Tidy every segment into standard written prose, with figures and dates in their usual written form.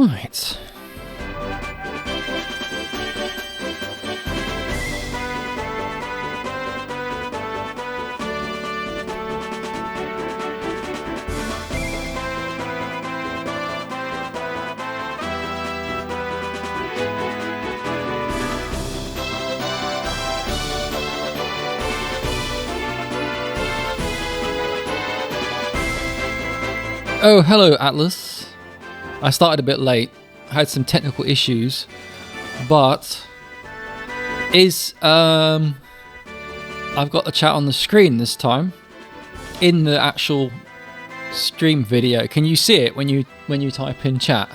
Right. Oh, hello, Atlas. I started a bit late. I had some technical issues, but I've got the chat on the screen this time in the actual stream video. Can you see it when you type in chat?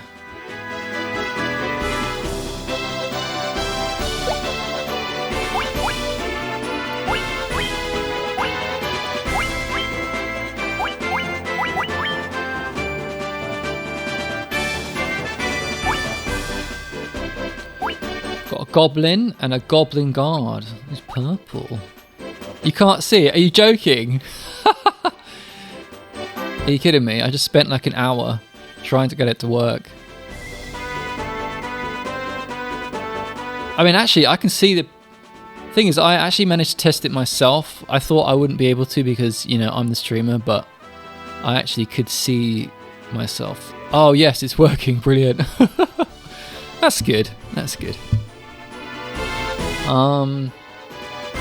Goblin and a goblin guard. It's purple. You can't see it. Are you joking? Are you kidding me? I just spent like an hour trying to get it to work. I mean, actually, I can see the thing is I actually managed to test it myself. I thought I wouldn't be able to because, you know, I'm the streamer, but I actually could see myself. Oh, yes, it's working. Brilliant. That's good. That's good.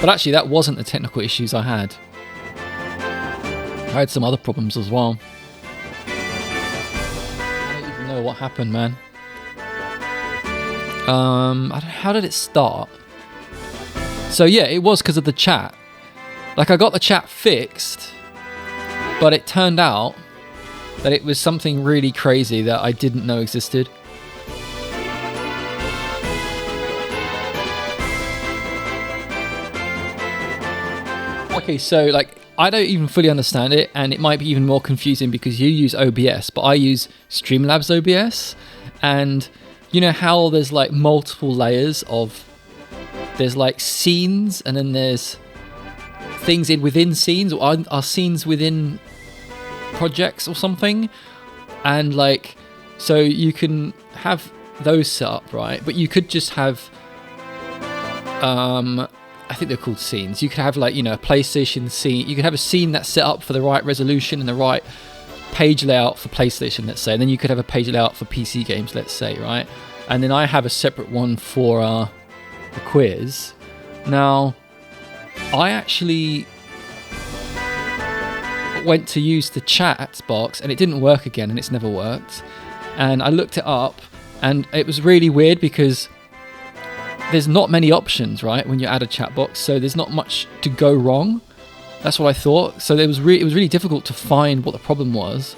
But actually that wasn't the technical issues I had. I had some other problems as well. I don't even know what happened, man. How did it start? So yeah, it was because of the chat. Like I got the chat fixed, but it turned out that it was something really crazy that I didn't know existed. Okay, so like I don't even fully understand it, and it might be even more confusing because you use OBS, but I use Streamlabs OBS, and you know how there's like multiple layers of, there's like scenes, and then there's things within scenes, or are scenes within projects or something, and like so you can have those set up, right? But you could just have I think they're called scenes. You could have like, you know, a PlayStation scene. You could have a scene that's set up for the right resolution and the right page layout for PlayStation, let's say. And then you could have a page layout for PC games, let's say, right? And then I have a separate one for the quiz. Now, I actually went to use the chat box and it didn't work again, and it's never worked. And I looked it up and it was really weird because there's not many options, right, when you add a chat box, so there's not much to go wrong. That's what I thought. So it was really difficult to find what the problem was.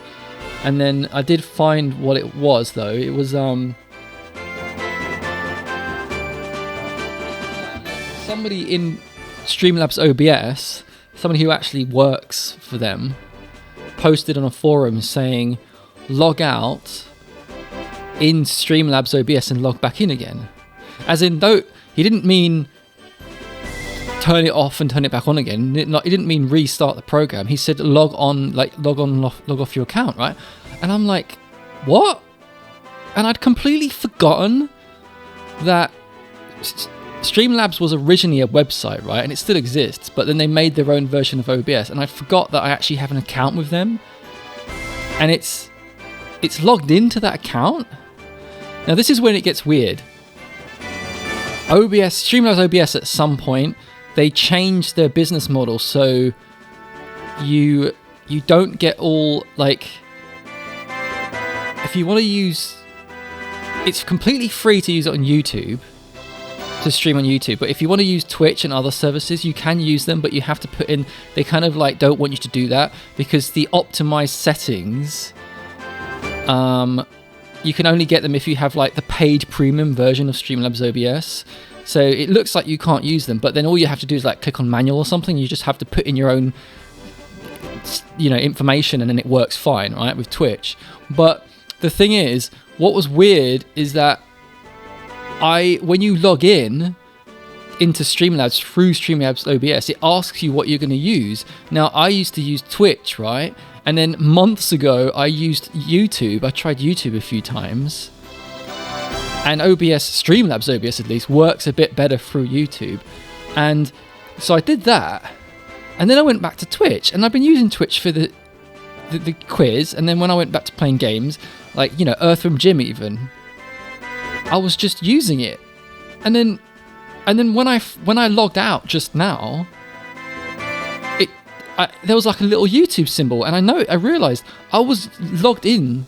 And then I did find what it was, though. It was somebody in Streamlabs OBS, somebody who actually works for them, posted on a forum saying log out in Streamlabs OBS and log back in again. As in, though, he didn't mean turn it off and turn it back on again. He didn't mean restart the program. He said log off your account, right? And I'm like, what? And I'd completely forgotten that Streamlabs was originally a website, right? And it still exists, but then they made their own version of OBS. And I forgot that I actually have an account with them. And it's logged into that account. Now, this is when it gets weird. Streamlabs OBS at some point, they changed their business model, so you don't get all, like, if you want to use, it's completely free to use it on YouTube, to stream on YouTube, but if you want to use Twitch and other services, you can use them, but you have to put in, they kind of like don't want you to do that, because the optimized settings, you can only get them if you have like the paid premium version of Streamlabs OBS. So it looks like you can't use them, but then all you have to do is like click on manual or something. You just have to put in your own, you know, information, and then it works fine, right, with Twitch. But the thing is, what was weird is that when you log in into Streamlabs through Streamlabs OBS, it asks you what you're going to use. Now, I used to use Twitch, right? And then months ago, I used YouTube. I tried YouTube a few times. And OBS, Streamlabs OBS at least, works a bit better through YouTube. And so I did that. And then I went back to Twitch. And I've been using Twitch for the quiz. And then when I went back to playing games, like, you know, Earthworm Jim even, I was just using it. And then when I logged out just now, there was like a little YouTube symbol. And I realized I was logged in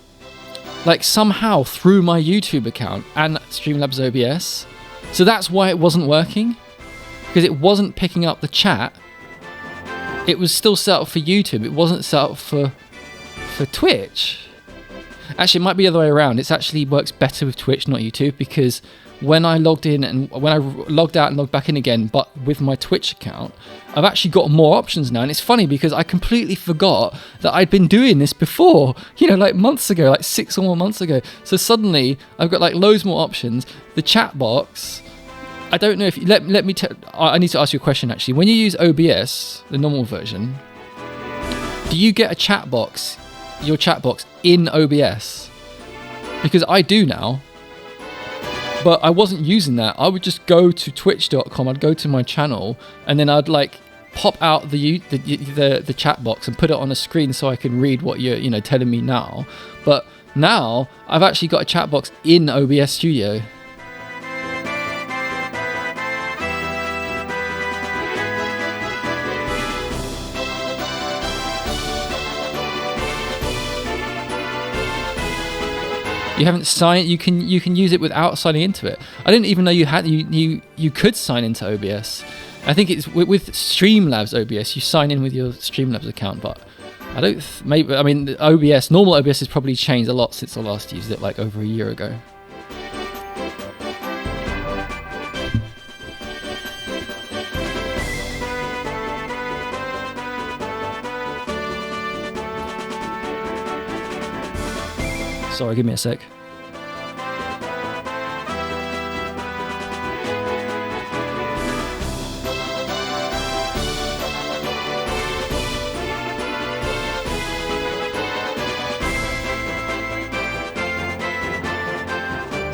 like somehow through my YouTube account and Streamlabs OBS. So that's why it wasn't working, because it wasn't picking up the chat. It was still set up for YouTube. It wasn't set up for Twitch. Actually, it might be the other way around. It actually works better with Twitch, not YouTube, because when I logged in and when I logged out and logged back in again, but with my Twitch account, I've actually got more options now. And it's funny because I completely forgot that I'd been doing this before, you know, like months ago, like 6 or more months ago. So suddenly I've got like loads more options. The chat box, I don't know if you, let me I need to ask you a question actually. When you use OBS, the normal version, do you get a chat box, your chat box in OBS? Because I do now. But I wasn't using that. I would just go to twitch.com, I'd go to my channel, and then I'd like pop out the chat box and put it on a screen so I can read what you're, you know, telling me now. But now I've actually got a chat box in OBS Studio. You haven't signed. You can use it without signing into it. I didn't even know you could sign into OBS. I think it's with Streamlabs OBS. You sign in with your Streamlabs account, but I don't. Maybe I mean OBS. Normal OBS has probably changed a lot since I last used it, like over a year ago. Sorry, give me a sec.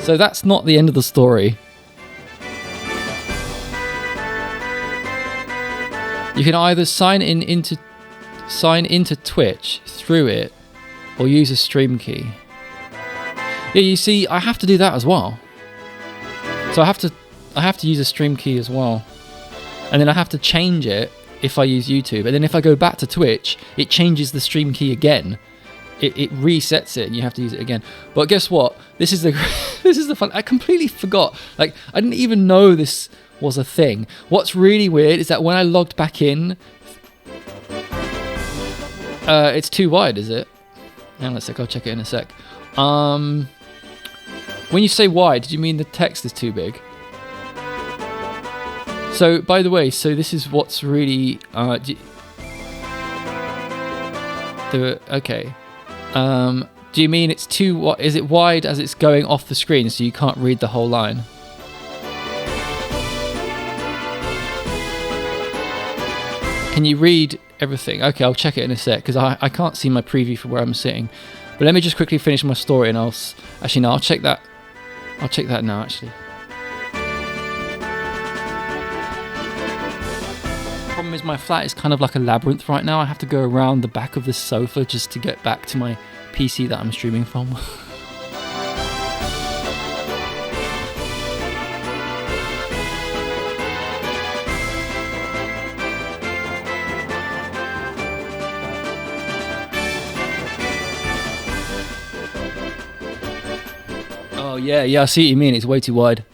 So that's not the end of the story. You can either sign into Twitch through it, or use a stream key. Yeah, you see, I have to do that as well. So I have to use a stream key as well, and then I have to change it if I use YouTube, and then if I go back to Twitch, it changes the stream key again. It resets it, and you have to use it again. But guess what? This is the fun. I completely forgot. Like, I didn't even know this was a thing. What's really weird is that when I logged back in, it's too wide, is it? Hang on a sec. I'll check it in a sec. When you say wide, did you mean the text is too big? So, by the way, so this is what's really okay. Do you mean it's too wide? Is it wide as it's going off the screen, so you can't read the whole line? Can you read everything? Okay, I'll check it in a sec, because I can't see my preview for where I'm sitting. But let me just quickly finish my story, and I'll check that. I'll check that now, actually. Problem is, my flat is kind of like a labyrinth right now. I have to go around the back of this sofa just to get back to my PC that I'm streaming from. Oh yeah, I see what you mean. It's way too wide.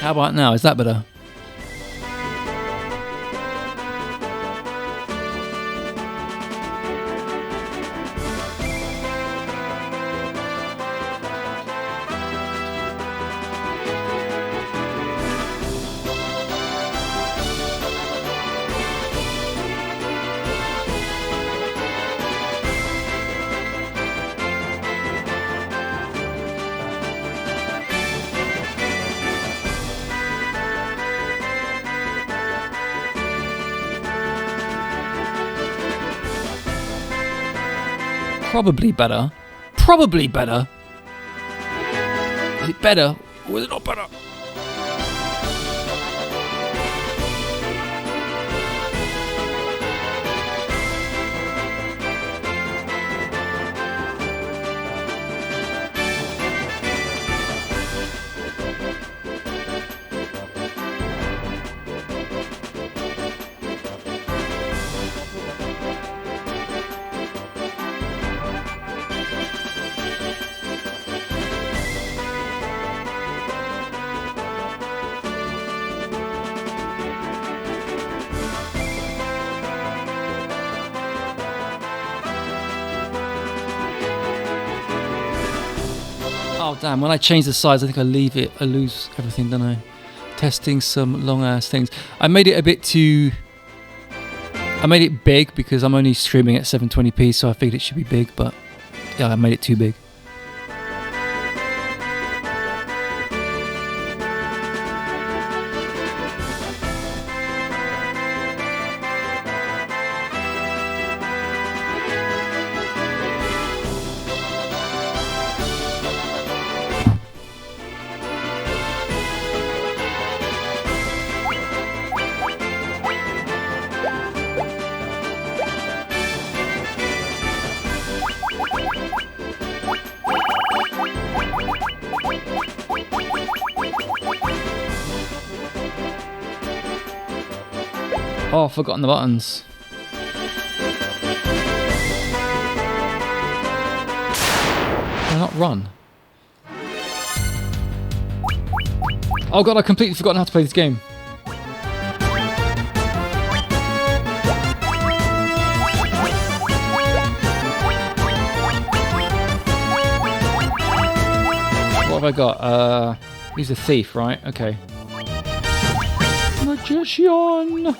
How about now? Is that better? Probably better. Probably better. Is it better or is it not better? Oh damn, when I change the size I think I lose everything, don't I? Testing some long ass things. I made it a bit too... I made it big because I'm only streaming at 720p, so I figured it should be big, but yeah, I made it too big. Oh, I've forgotten the buttons. Can I not run? Oh god, I completely forgotten how to play this game. What have I got? He's a thief, right? Okay. Magician!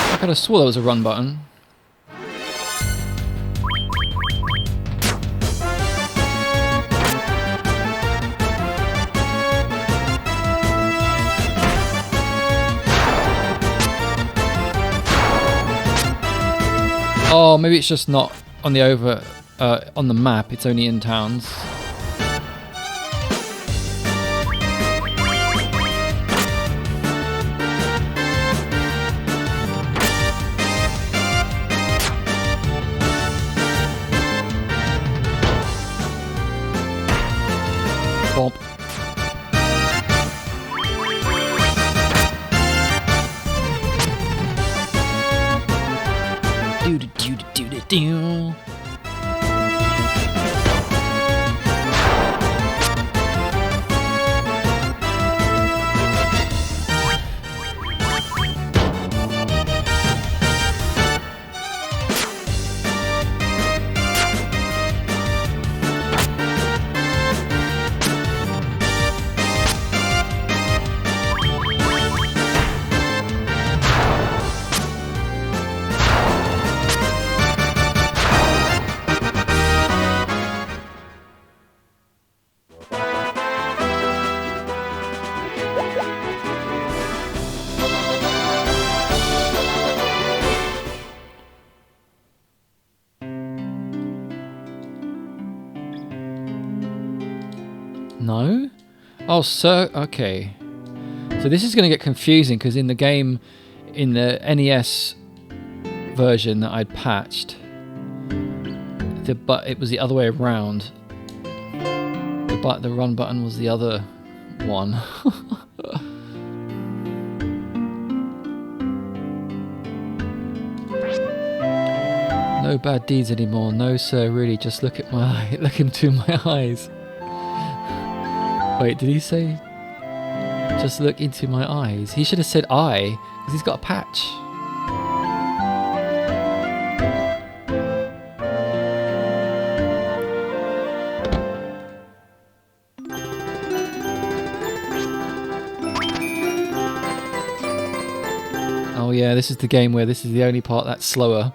I could have swore there was a run button. Oh, maybe it's just not on the on the map. It's only in towns. Bump. Do do do do do do. No? Oh, sir. Okay. So this is going to get confusing because in the game, in the NES version that I'd patched, it was the other way around. The run button was the other one. No bad deeds anymore. No, sir. Really, just look at my eye. Look into my eyes. Wait, did he say? Just look into my eyes. He should have said eye because he's got a patch. Oh yeah, this is the game where this is the only part that's slower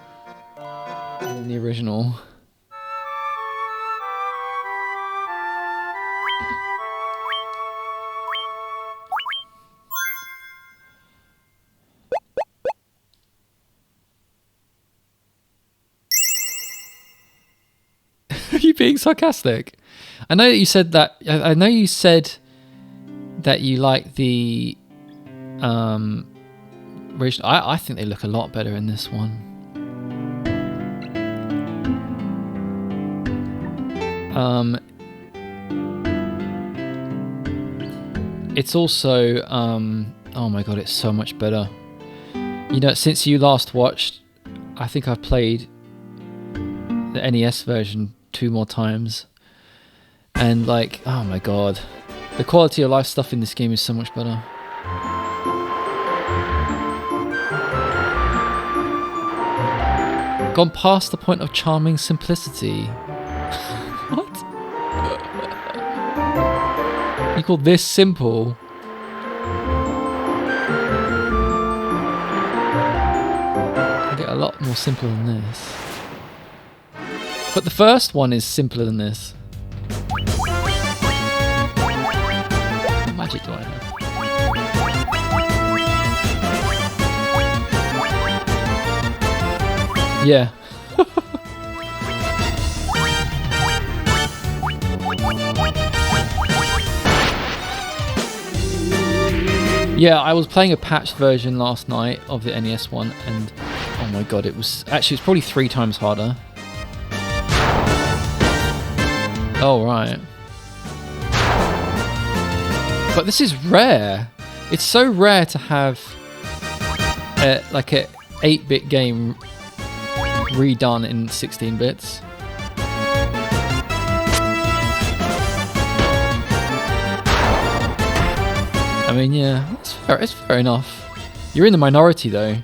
than the original. Are you being sarcastic? I know that you said that. I know you said that you like the original. I think they look a lot better in this one. It's also oh my god, it's so much better. You know, since you last watched, I think I've played the NES version 2 more times, and like, oh my god, the quality of life stuff in this game is so much better. Gone past the point of charming simplicity. What? You call this simple? I get a lot more simple than this. But the first one is simpler than this. What magic do I have? Yeah. Yeah, I was playing a patched version last night of the NES one, and oh my god, it's probably 3 times harder. Oh, right. But this is rare. It's so rare to have like a 8-bit game redone in 16 bits. I mean, yeah, it's fair enough. You're in the minority though.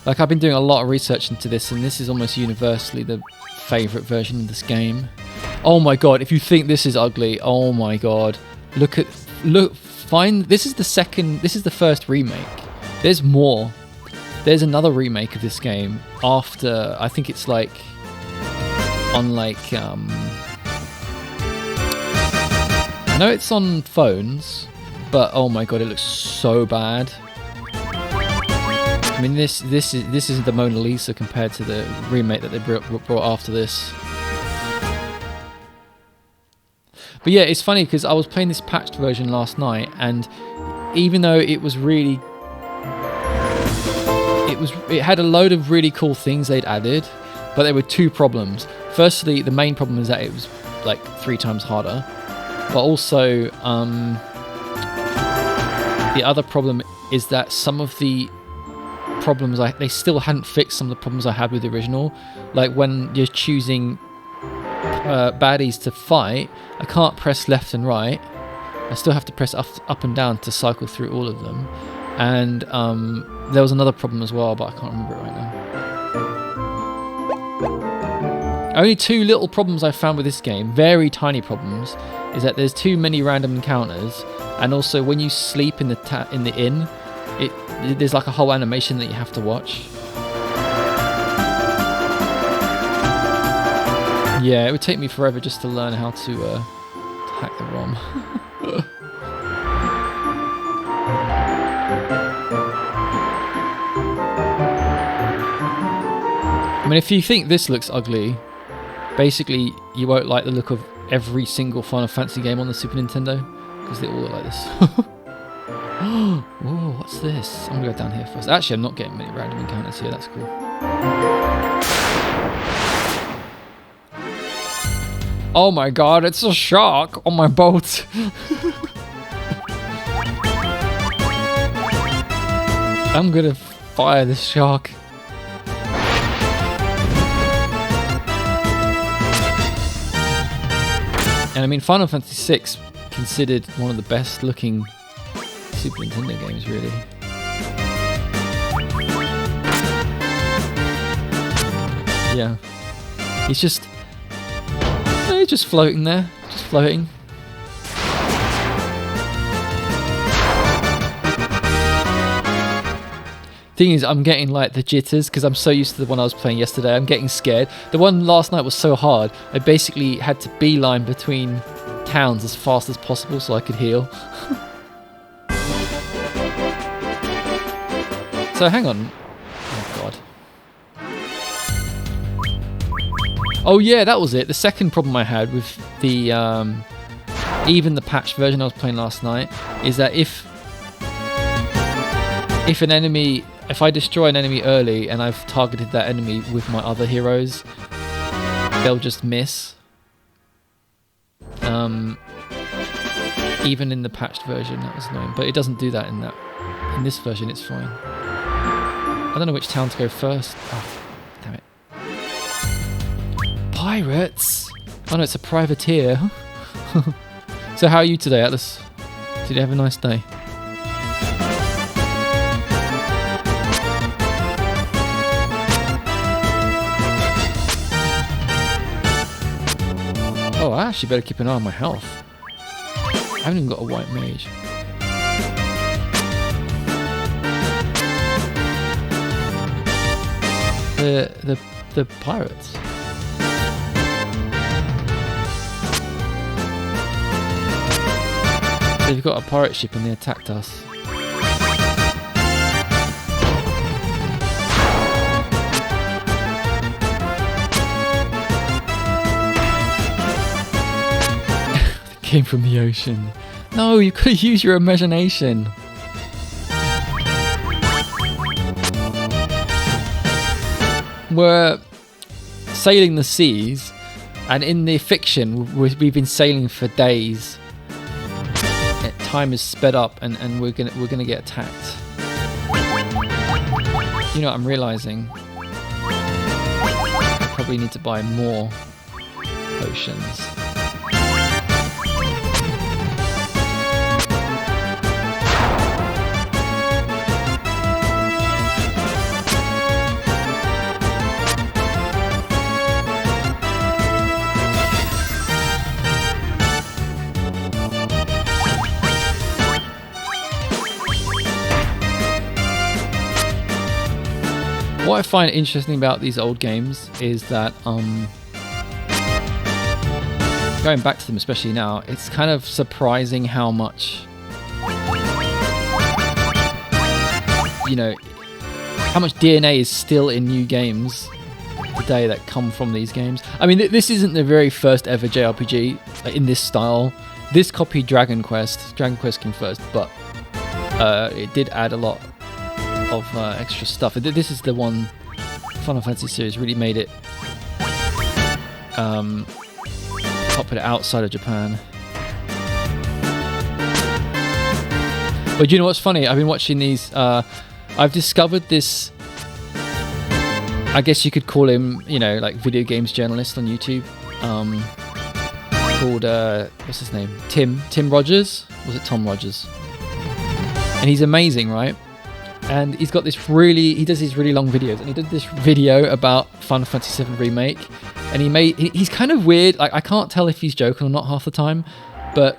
Like, I've been doing a lot of research into this, and this is almost universally the favourite version of this game. Oh my god, if you think this is ugly, oh my god. This is the first remake. There's more. There's another remake of this game after, I think it's like, on like, I know it's on phones, but oh my god, it looks so bad. I mean, this isn't the Mona Lisa compared to the remake that they brought after this. But yeah, it's funny because I was playing this patched version last night, and even though it was really, it had a load of really cool things they'd added, but there were 2 problems. Firstly, the main problem is that it was like 3 times harder, but also the other problem is that some of the problems they still hadn't fixed some of the problems I had with the original. Like when you're choosing baddies to fight, I can't press left and right. I still have to press up and down to cycle through all of them. And there was another problem as well, but I can't remember it right now. Only 2 little problems I found with this game, very tiny problems, is that there's too many random encounters, and also when you sleep in the inn, there's like a whole animation that you have to watch. Yeah, it would take me forever just to learn how to hack the ROM. I mean, if you think this looks ugly, basically you won't like the look of every single Final Fantasy game on the Super Nintendo because they all look like this. Whoa, what's this? I'm gonna go down here first. Actually, I'm not getting many random encounters here. That's cool. Oh my god, it's a shark on my boat. I'm gonna fire this shark. And I mean, Final Fantasy VI considered one of the best looking Super Nintendo games, really. Yeah. He's just floating there. Just floating. Thing is, I'm getting like the jitters because I'm so used to the one I was playing yesterday. I'm getting scared. The one last night was so hard. I basically had to beeline between towns as fast as possible so I could heal. So hang on. Oh god. Oh yeah, that was it. The second problem I had with the even the patched version I was playing last night is that if I destroy an enemy early and I've targeted that enemy with my other heroes, they'll just miss. Even in the patched version, that was annoying. But it doesn't do that in this version. It's fine. I don't know which town to go first. Oh, damn it! Pirates! Oh no, it's a privateer. So how are you today, Atlas? Did you have a nice day? Oh, I actually better keep an eye on my health. I haven't even got a white mage. The pirates. They've got a pirate ship and they attacked us. Came from the ocean. No, you could use your imagination. We're sailing the seas, and in the fiction, we've been sailing for days. Time is sped up, and we're gonna get attacked. You know what I'm realizing? I probably need to buy more potions. What I find interesting about these old games is that, going back to them especially now, it's kind of surprising how much, you know, how much DNA is still in new games today that come from these games. I mean, this isn't the very first ever JRPG in this style. This copied Dragon Quest. Dragon Quest came first, but it did add a lot of extra stuff. This is the one Final Fantasy series really made it popular outside of Japan. But you know what's funny? I've been watching these. I've discovered this. I guess you could call him, you know, like video games journalist on YouTube. Called what's his name? Tim Rogers. Was it Tom Rogers? And he's amazing, right? And he's got this he does these really long videos, and he did this video about Final Fantasy VII Remake, and he's kind of weird, like I can't tell if he's joking or not half the time, but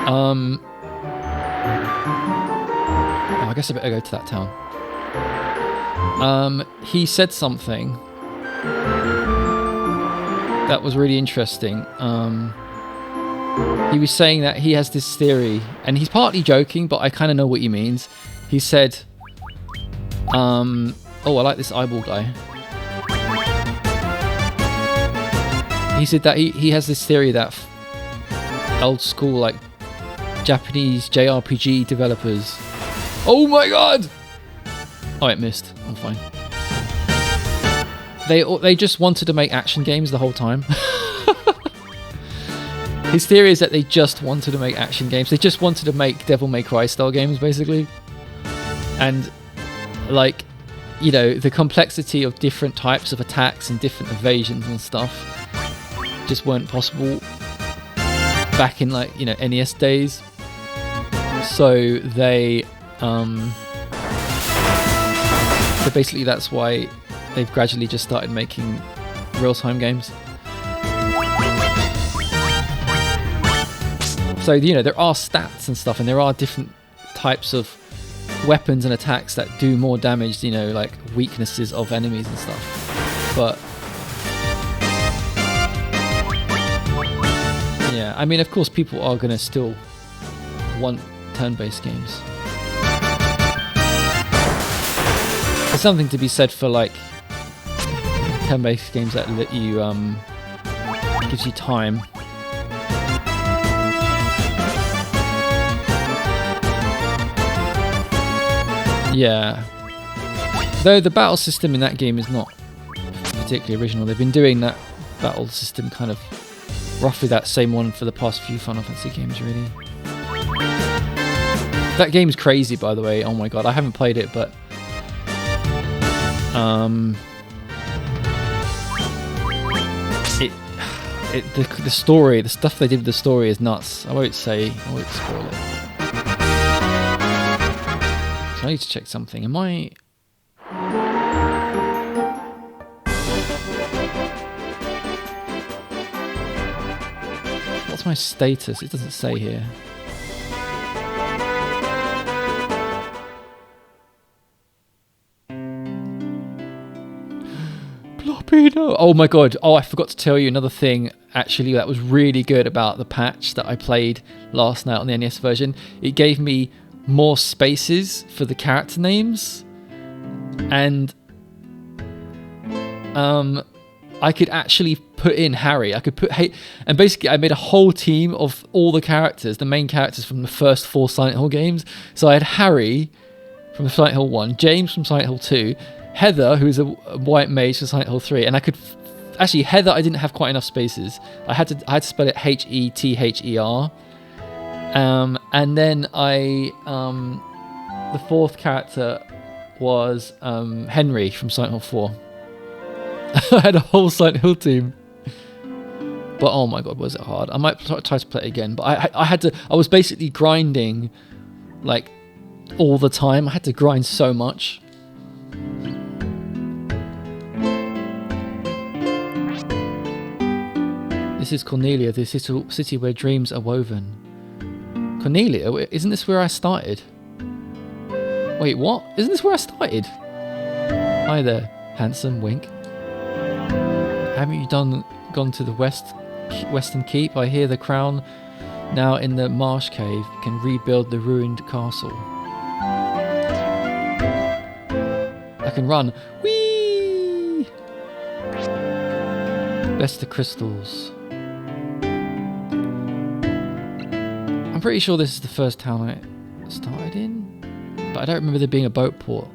oh, I guess I better go to that town. He said something that was really interesting. He was saying that he has this theory, and he's partly joking, but I kind of know what he means. He said, oh, I like this eyeball guy. he said that he has this theory that old school like Japanese JRPG developers. Oh my god! Oh, it missed. I'm fine. They just wanted to make action games the whole time. His theory is that they just wanted to make action games. They just wanted to make Devil May Cry style games, basically. And, like, you know, the complexity of different types of attacks and different evasions and stuff just weren't possible back in, like, you know, NES days. So they, so basically that's why they've gradually just started making real-time games. So, you know, there are stats and stuff, and there are different types of weapons and attacks that do more damage, you know, like weaknesses of enemies and stuff. But yeah, I mean, of course, people are going to still want turn-based games. There's something to be said for, like, turn-based games that let you, gives you time. Yeah. Though the battle system in that game is not particularly original. They've been doing that battle system kind of roughly that same one for the past few Final Fantasy games, really. That game's crazy, by the way. Oh my god, I haven't played it, but the story, the stuff they did with the story is nuts. I won't spoil it. So I need to check something. Am I... What's my status? It doesn't say here. Bloppino! Oh my god. Oh, I forgot to tell you another thing, actually, that was really good about the patch that I played last night on the NES version. It gave me more spaces for the character names, and I could actually put in Harry. I could put and basically I made a whole team of all the characters, the main characters from the first 4 Silent Hill games. So I had Harry from Silent Hill 1, James from Silent Hill 2, Heather, who is a white mage from Silent Hill 3, and I could actually Heather. I didn't have quite enough spaces. I had to spell it Hether. And then the 4th character was Henry from Silent Hill 4. I had a whole Silent Hill team. But oh my god, was it hard. I might try to play it again, but I was basically grinding like all the time. I had to grind so much. This is Cornelia, the city where dreams are woven. Cornelia? Isn't this where I started? Wait, what? Isn't this where I started? Hi there, handsome, wink. Haven't you gone to the Western Keep? I hear the crown, now in the marsh cave, can rebuild the ruined castle. I can run. Whee! Best of crystals. I'm pretty sure this is the first town I started in, but I don't remember there being a boat port.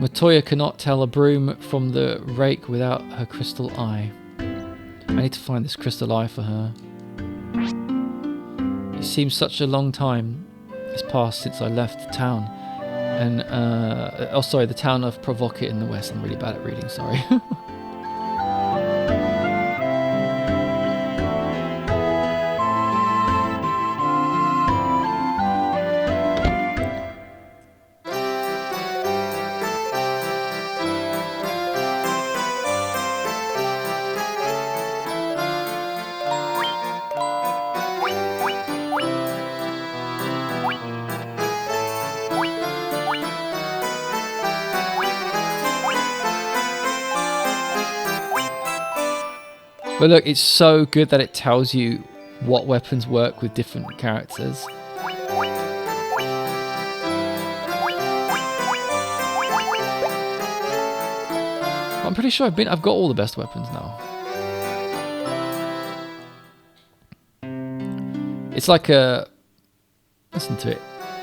Matoya cannot tell a broom from the rake without her crystal eye. I need to find this crystal eye for her. It seems such a long time has passed since I left town. And, the town of Provocateur in the west. I'm really bad at reading, sorry. But look, it's so good that it tells you what weapons work with different characters. I'm pretty sure I've got all the best weapons now. It's like a, listen to it.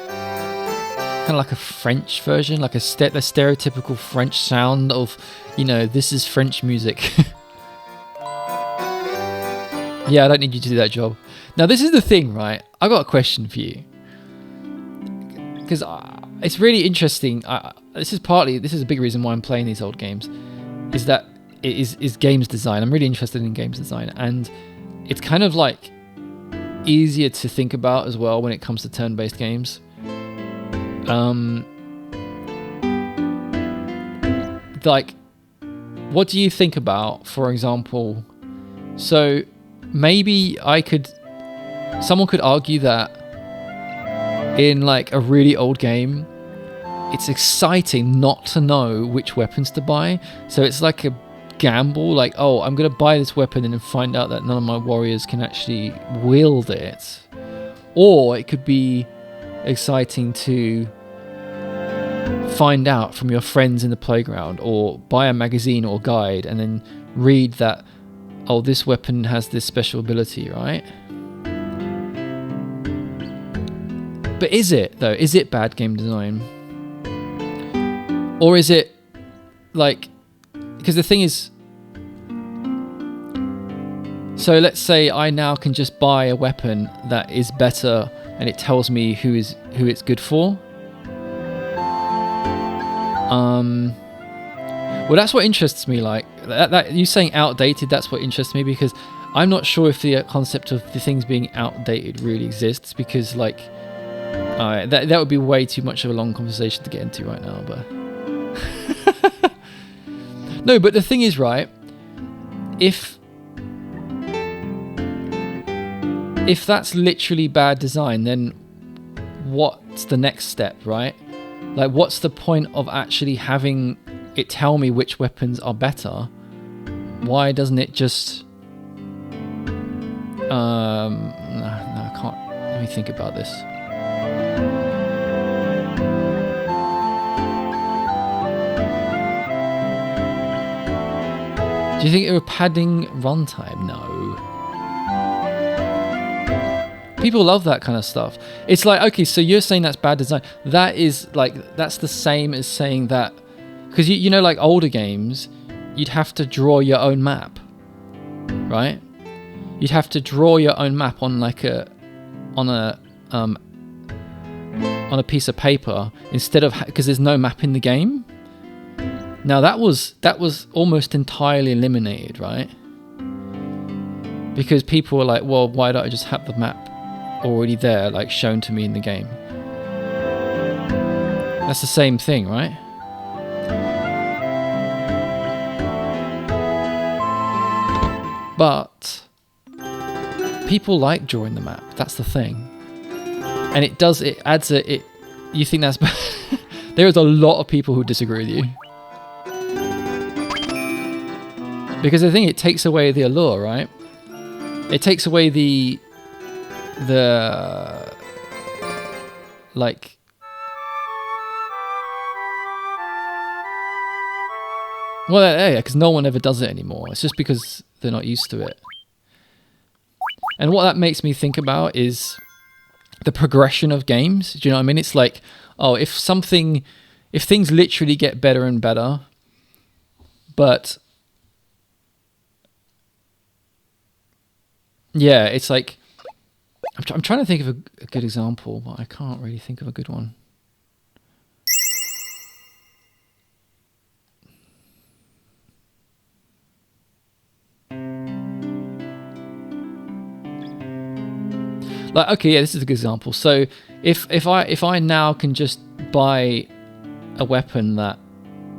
Kind of like a French version, like the stereotypical French sound of, you know, this is French music. Yeah, I don't need you to do that job. Now, this is the thing, right? I got a question for you. Because it's really interesting. This is a big reason why I'm playing these old games. Is that it is games design. I'm really interested in games design. And it's kind of like easier to think about as well when it comes to turn-based games. Like, what do you think about, for example, so maybe someone could argue that in like a really old game, it's exciting not to know which weapons to buy. So it's like a gamble, like, oh, I'm going to buy this weapon and then find out that none of my warriors can actually wield it. Or it could be exciting to find out from your friends in the playground, or buy a magazine or guide and then read that, oh, this weapon has this special ability, right? But is it, though? Is it bad game design? Or is it like, because the thing is, so let's say I now can just buy a weapon that is better and it tells me who it's good for. Well, that's what interests me. Like that you saying outdated, that's what interests me, because I'm not sure if the concept of the things being outdated really exists, because like that would be way too much of a long conversation to get into right now. But no, but the thing is, right, if that's literally bad design, then what's the next step, right? Like, what's the point of actually having it tell me which weapons are better? Why doesn't it just... No, I can't. Let me think about this. Do you think it were padding runtime? No. People love that kind of stuff. It's like, okay, so you're saying that's bad design. That is like, that's the same as saying that, because you know, like older games, you'd have to draw your own map, right? You'd have to draw your own map on like on a piece of paper instead of, because there's no map in the game. Now that was almost entirely eliminated, right? Because people were like, well, why don't I just have the map already there, like shown to me in the game? That's the same thing, right? But people like drawing the map. That's the thing, and it adds a. You think that's bad? There is a lot of people who disagree with you, because I think it takes away the allure, right? It takes away the like, well, yeah, because no one ever does it anymore. It's just because they're not used to it. And what that makes me think about is the progression of games. Do you know what I mean? It's like, oh, if things literally get better and better, but yeah, it's like, I'm trying to think of a good example, but I can't really think of a good one. Like, okay, yeah, this is a good example. So if I now can just buy a weapon that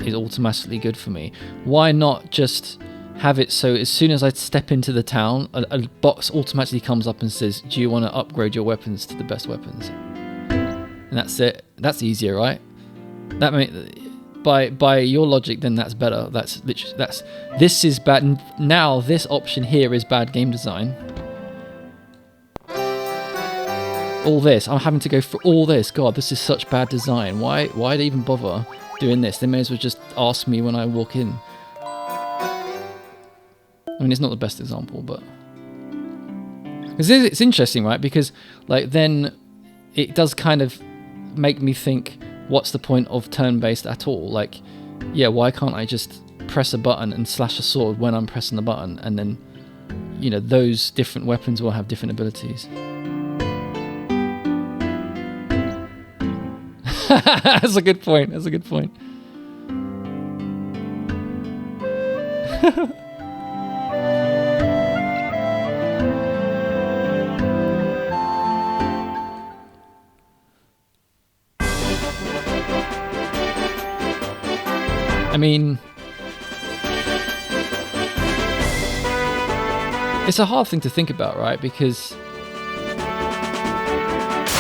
is automatically good for me, why not just have it so as soon as I step into the town, a box automatically comes up and says, do you want to upgrade your weapons to the best weapons? And that's it. That's easier, right? By your logic, then that's better. This is bad. Now this option here is bad game design. All this, I'm having to go through all this. God, this is such bad design. Why even bother doing this? They may as well just ask me when I walk in. I mean, it's not the best example, but it's interesting, right? Because like then it does kind of make me think, what's the point of turn-based at all? Like, yeah, why can't I just press a button and slash a sword when I'm pressing the button, and then, you know, those different weapons will have different abilities. That's a good point. That's a good point. I mean, it's a hard thing to think about, right? Because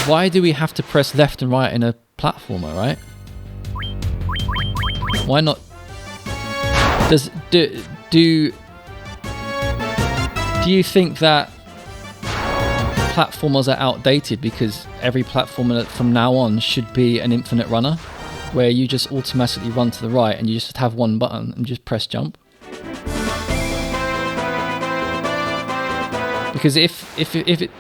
why do we have to press left and right in a platformer, right? Why not? Do you think that platformers are outdated because every platformer from now on should be an infinite runner, where you just automatically run to the right and you just have one button and just press jump? Because if it,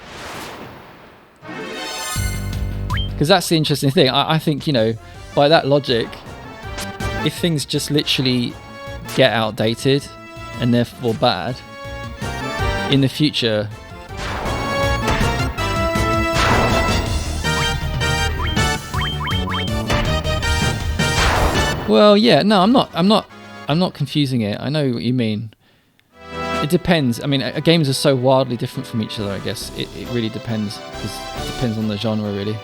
because that's the interesting thing. I think, you know, by that logic, if things just literally get outdated and therefore bad in the future, well, yeah, no, I'm not confusing it. I know what you mean. It depends. I mean, games are so wildly different from each other, I guess. It really depends, because it depends on the genre, really.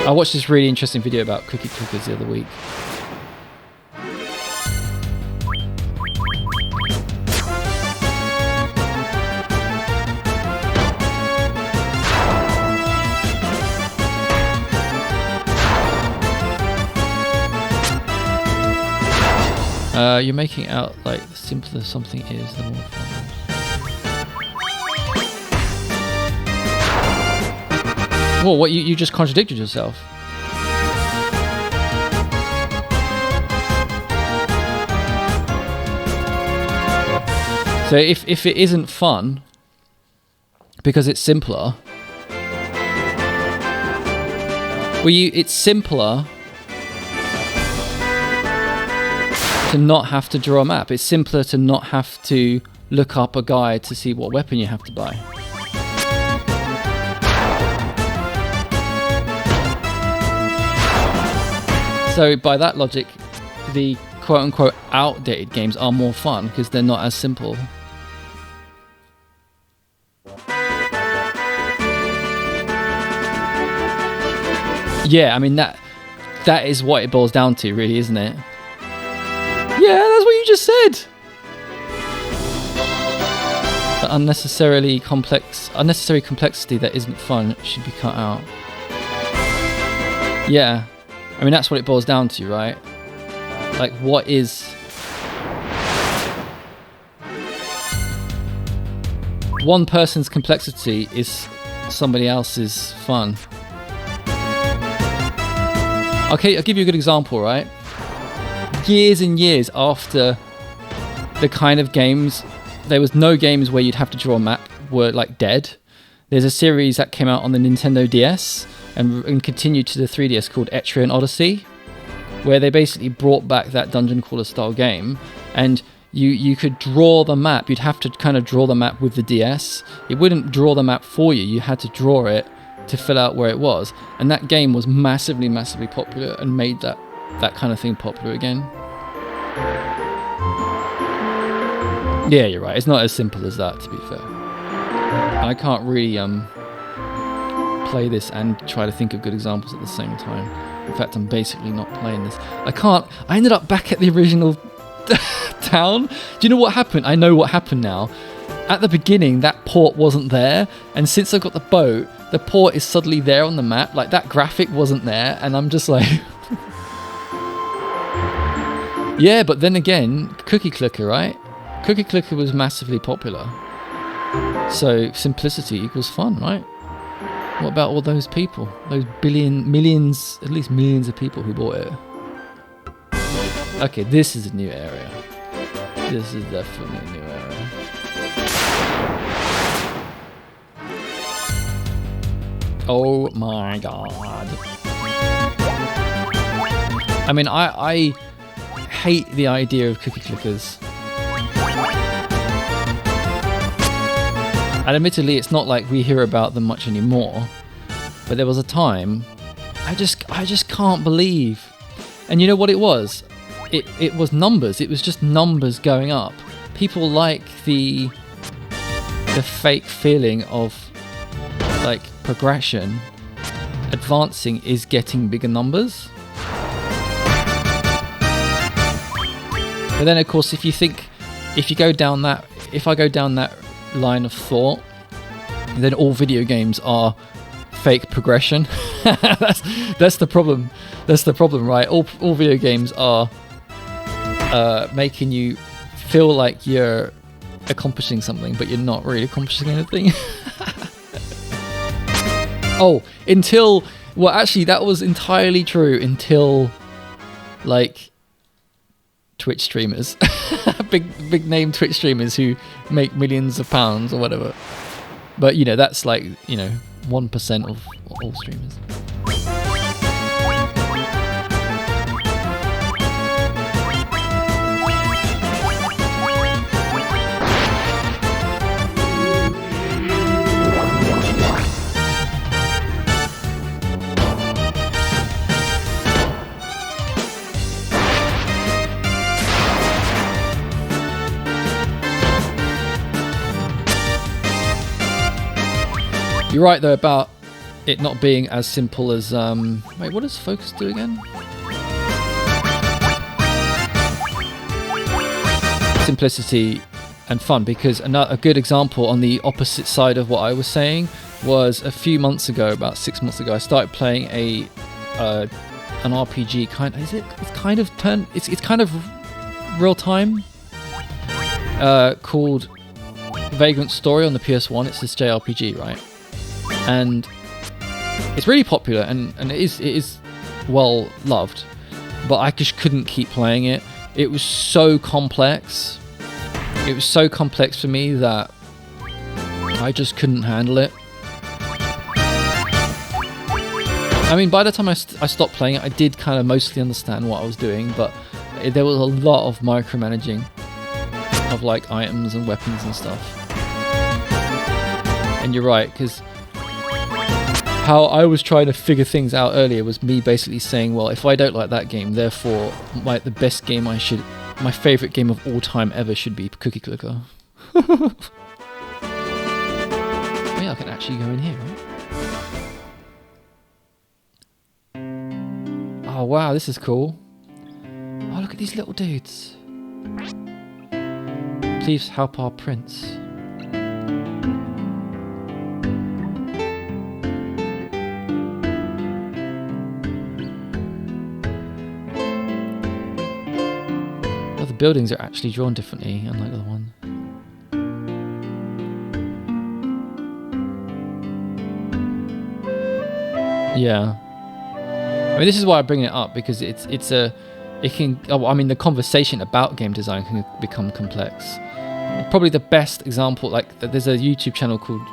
I watched this really interesting video about cookie clickers the other week. You're making it out like the simpler something is, the more fun. Well, what, you just contradicted yourself. So if it isn't fun because it's simpler, well, it's simpler to not have to draw a map. It's simpler to not have to look up a guide to see what weapon you have to buy. So by that logic, the quote-unquote outdated games are more fun because they're not as simple. Yeah, I mean, that is what it boils down to, really, isn't it? Yeah, that's what you just said. The unnecessary complexity that isn't fun should be cut out. Yeah, I mean, that's what it boils down to, right? Like, what is... One person's complexity is somebody else's fun. Okay, I'll give you a good example, right? Years and years after the kind of games, there was no games where you'd have to draw a map, were like dead. There's a series that came out on the Nintendo DS and continued to the 3DS called Etrian Odyssey, where they basically brought back that dungeon crawler style game, and you could draw the map. You'd have to kind of draw the map with the DS. It wouldn't draw the map for you. You had to draw it to fill out where it was, and that game was massively popular and made that kind of thing popular again. Yeah, you're right. It's not as simple as that, to be fair. And I can't really play this and try to think of good examples at the same time. In fact, I'm basically not playing this. I ended up back at the original town. Do you know what happened? I know what happened now. At the beginning, that port wasn't there, and since I got the boat, the port is suddenly there on the map. Like, that graphic wasn't there, and I'm just like... Yeah, but then again, Cookie Clicker, right? Cookie Clicker was massively popular. So simplicity equals fun, right? What about all those people? Those millions, at least millions of people who bought it. Okay, this is a new area. This is definitely a new era. Oh my god. I mean, I hate the idea of cookie clickers. And admittedly, it's not like we hear about them much anymore. But there was a time, I just can't believe. And you know what it was? It was numbers. It was just numbers going up. People like the fake feeling of like progression. Advancing is getting bigger numbers. But then of course, if I go down that line of thought, then all video games are fake progression. that's the problem. That's the problem, right? All video games are making you feel like you're accomplishing something, but you're not really accomplishing anything. Actually, that was entirely true until like Twitch streamers, big name Twitch streamers who make millions of pounds or whatever. But you know, that's like, you know, 1% of all streamers. You're right though about it not being as simple as wait, what does focus do again? Simplicity and fun, because a good example on the opposite side of what I was saying was a few months ago, about 6 months ago, I started playing an RPG kind. It's kind of real time. Called Vagrant Story on the PS1. It's this JRPG, right? And it's really popular and it is well loved, but I just couldn't keep playing it. It was so complex. It was so complex for me that I just couldn't handle it. I mean, by the time I stopped playing it, I did kind of mostly understand what I was doing, but there was a lot of micromanaging of like items and weapons and stuff. And you're right, because how I was trying to figure things out earlier was me basically saying, well, if I don't like that game, therefore my favorite game of all time ever should be Cookie Clicker. Yeah, I can actually go in here, right? Oh wow, this is cool. Oh, look at these little dudes. Please help our prince. The buildings are actually drawn differently, unlike the other one. Yeah, I mean, this is why I'm bringing it up, because the conversation about game design can become complex. Probably the best example, like there's a YouTube channel called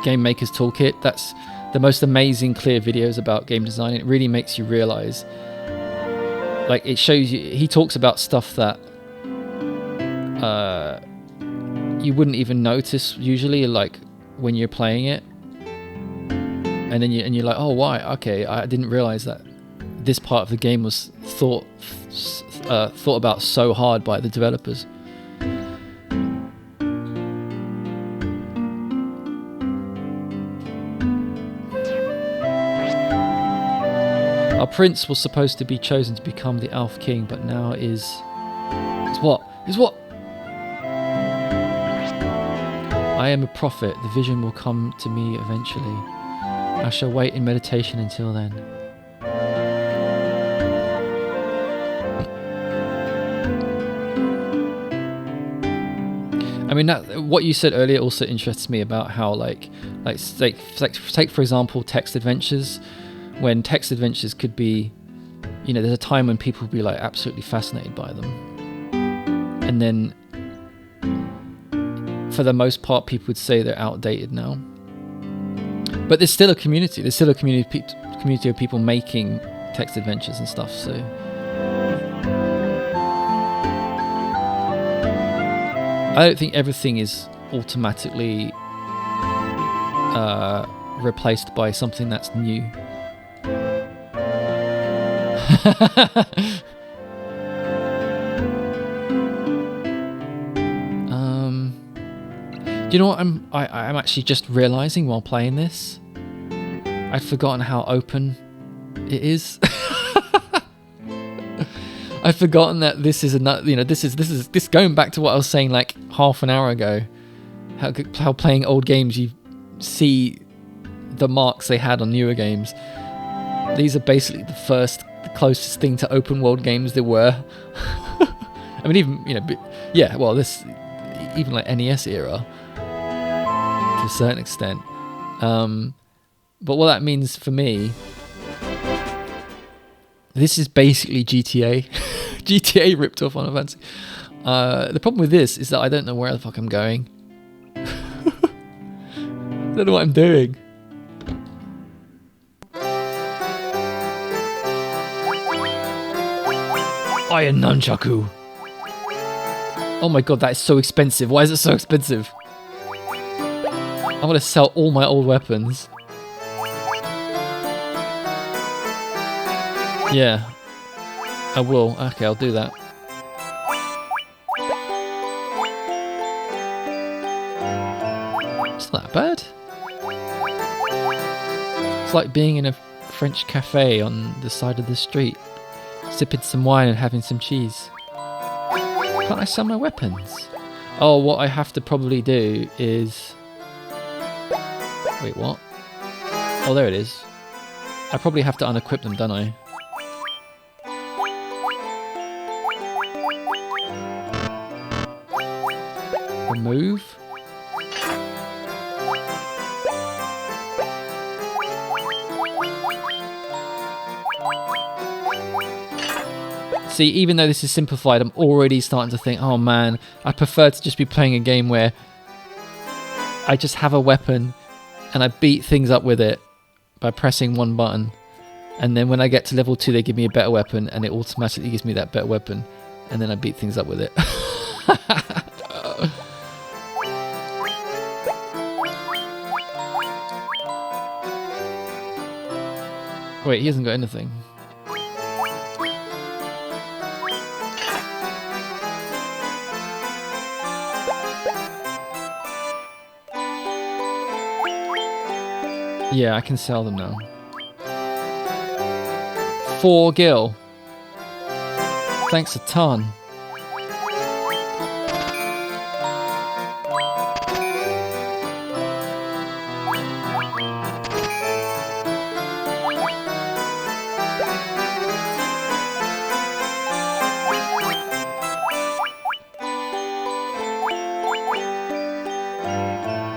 Game Maker's Toolkit. That's the most amazing clear videos about game design. It really makes you realize. Like, it shows you, he talks about stuff that you wouldn't even notice usually, like when you're playing it, and then you're like, oh, why? Okay, I didn't realize that this part of the game was thought about so hard by the developers. Our prince was supposed to be chosen to become the Elf King, but now is what? I am a prophet. The vision will come to me eventually. I shall wait in meditation until then. I mean, what you said earlier also interests me about how, like take for example text adventures. When text adventures could be, you know, there's a time when people would be like absolutely fascinated by them, And then, for the most part, people would say they're outdated now. But there's still a community. There's still a community of people making text adventures and stuff. So I don't think everything is automatically replaced by something that's new. Do you know what I'm actually just realizing while playing this? I'd forgotten how open it is. I'd forgotten that this is another. You know, this is going back to what I was saying like half an hour ago. How playing old games you see the marks they had on newer games. These are basically the closest thing to open world games there were. I mean, even yeah. Well, this even like NES era. To a certain extent, but what that means for me, this is basically GTA. GTA ripped off Final Fantasy. The problem with this is that I don't know where the fuck I'm going. I don't know what I'm doing. Iron Nunchaku. Oh my god, that is so expensive. Why is it so expensive? I'm gonna sell all my old weapons. Yeah, I will. Okay, I'll do that. It's not that bad. It's like being in a French cafe on the side of the street, sipping some wine and having some cheese. Can't I sell my weapons? Oh, what I have to probably do is... Wait, what? Oh, there it is. I probably have to unequip them, don't I? Remove? See, even though this is simplified, I'm already starting to think, oh man, I prefer to just be playing a game where I just have a weapon and I beat things up with it by pressing one button, and then when I get to level 2 they give me a better weapon and it automatically gives me that better weapon, and then I beat things up with it. Wait, he hasn't got anything. Yeah, I can sell them now. 4 gil. Thanks a ton.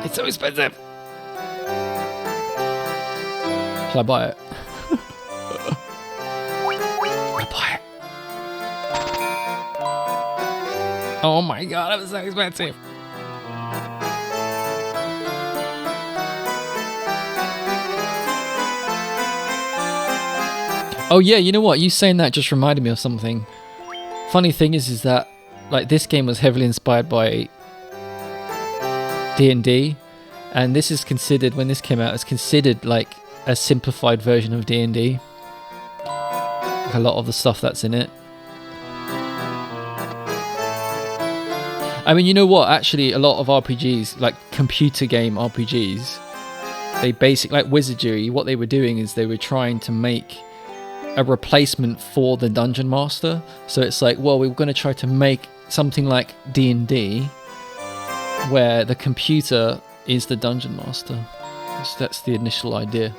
It's so expensive. Shall I buy it? I buy it. Oh my god, that was so expensive. Oh yeah, you know what? You saying that just reminded me of something. Funny thing is that like this game was heavily inspired by D&D, and this is considered, when this came out, it's considered like a simplified version of D&D. Like a lot of the stuff that's in it. I mean, you know what? Actually, a lot of RPGs, like computer game RPGs, they basically, like Wizardry, what they were doing is they were trying to make a replacement for the Dungeon Master. So it's like, well, we're going to try to make something like D&D where the computer is the Dungeon Master. That's the initial idea.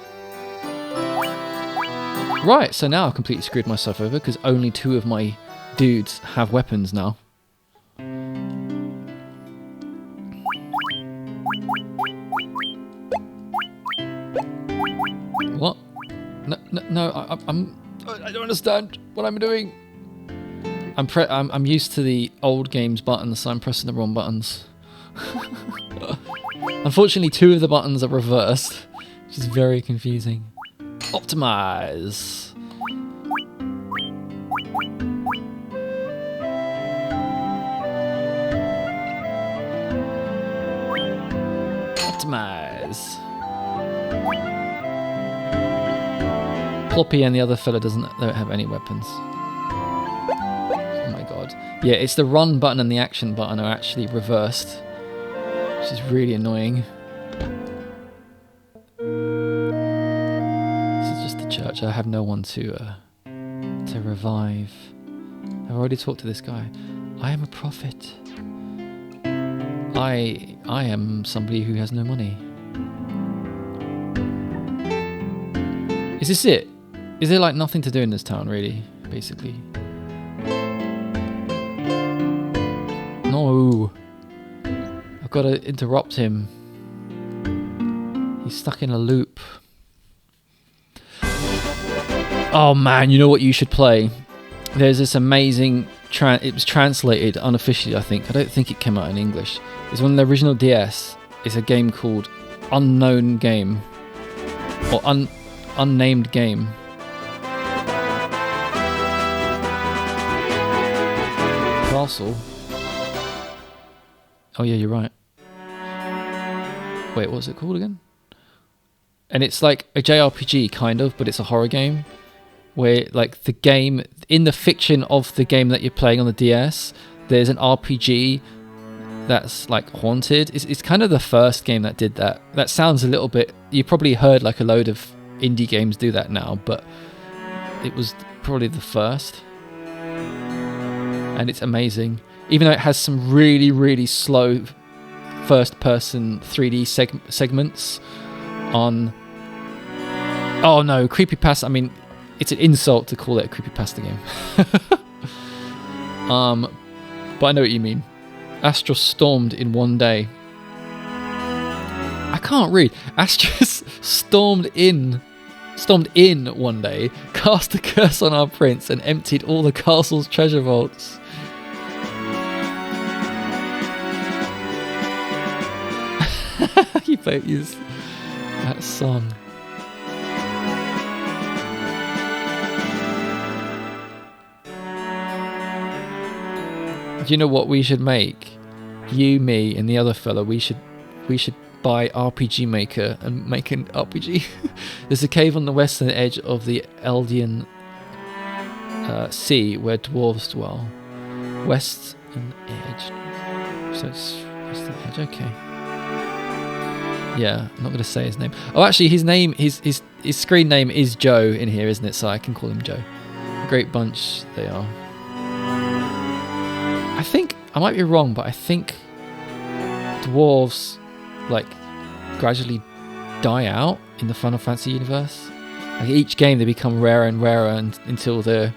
Right, so now I've completely screwed myself over because only 2 of my dudes have weapons now. What? No, I don't understand what I'm doing. I'm used to the old games buttons, so I'm pressing the wrong buttons. Unfortunately, 2 of the buttons are reversed, which is very confusing. Optimize. Optimize. Ploppy and the other fella don't have any weapons. Oh my god. Yeah, it's the run button and the action button are actually reversed, which is really annoying. This is just the church. I have no one to revive. I've already talked to this guy. I am a prophet. I am somebody who has no money. Is this it? Is there like nothing to do in this town, really? Basically. No. I've got to interrupt him. He's stuck in a loop. Oh man, you know what you should play? There's this amazing... it was translated unofficially, I think. I don't think it came out in English. It's on the original DS. It's a game called Unknown Game. Or Unnamed Game. Castle. Oh yeah, you're right. Wait, what was it called again? And it's like a JRPG, kind of, but it's a horror game. Where, like, the game, in the fiction of the game that you're playing on the DS, there's an RPG that's, like, haunted. It's kind of the first game that did that. That sounds a little bit... You probably heard, like, a load of indie games do that now, but it was probably the first. And it's amazing. Even though it has some really, really slow first-person 3D segments on... Oh, no, creepypasta, I mean... It's an insult to call it a creepypasta game. But I know what you mean. Astros stormed in one day. I can't read. Astros stormed in one day, cast a curse on our prince, and emptied all the castle's treasure vaults. You better use that song. Do you know what we should make? You, me, and the other fella. We should buy RPG Maker and make an RPG. There's a cave on the western edge of the Eldian Sea where dwarves dwell. Western edge. So it's western edge. Okay. Yeah, I'm not going to say his name. Oh, actually, his name, his screen name is Joe in here, isn't it? So I can call him Joe. A great bunch they are. I think, I might be wrong, but I think dwarves, like, gradually die out in the Final Fantasy universe. Like, each game they become rarer and rarer until they're,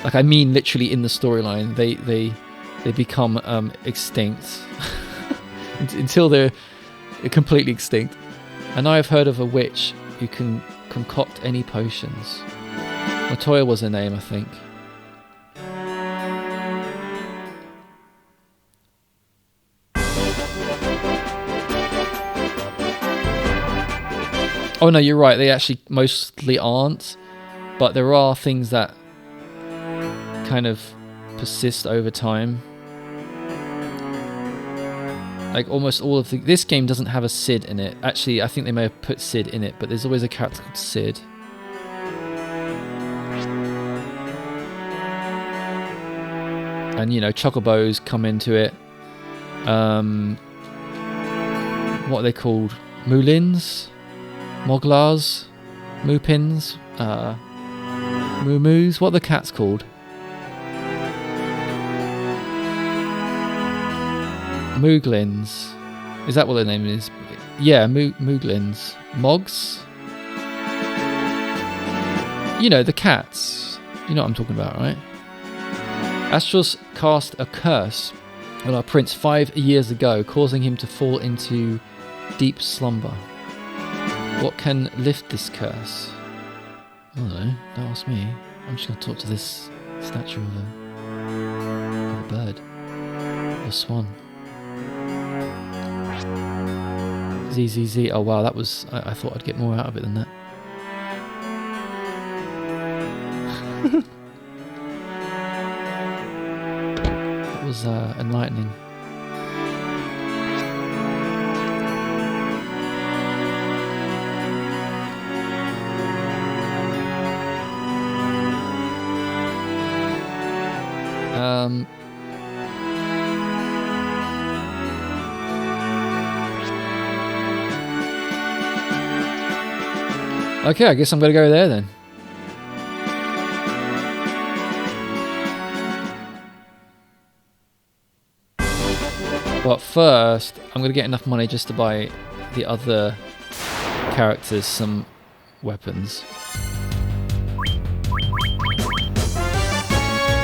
like, I mean literally in the storyline, they become extinct. Until they're completely extinct. And I have heard of a witch who can concoct any potions. Matoya was her name, I think. Oh no, you're right, they actually mostly aren't, but there are things that kind of persist over time. Like almost all of this game doesn't have a Sid in it. Actually, I think they may have put Sid in it, but there's always a character called Sid. And, you know, chocobos come into it. What are they called? Moulins? Moglars, Moopins, Moo-Moos. What are the cats called? Mooglins. Is that what their name is? Yeah, Mooglins. Mogs? You know, the cats. You know what I'm talking about, right? Astros cast a curse on our prince 5 years ago, causing him to fall into deep slumber. What can lift this curse? I don't know, don't ask me. I'm just going to talk to this statue of her. a swan. ZZZ. Oh wow, that was. I thought I'd get more out of it than that. That was enlightening. Okay, I guess I'm gonna go there then. But first, I'm gonna get enough money just to buy the other characters some weapons.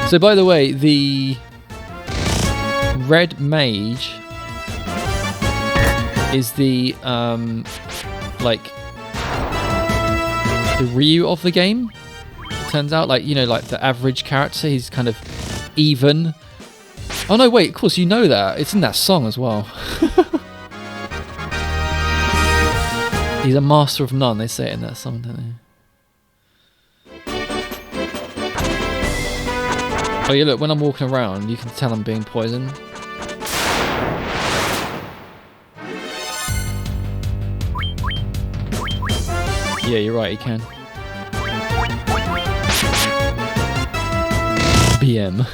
So by the way, the red mage is the like the Ryu of the game. It turns out, like, you know, like the average character, he's kind of even. Oh no, wait, of course you know that. It's in that song as well. He's a master of none, they say it in that song, don't they? Oh yeah, look, when I'm walking around, you can tell I'm being poisoned. Yeah, you're right, you can. BM.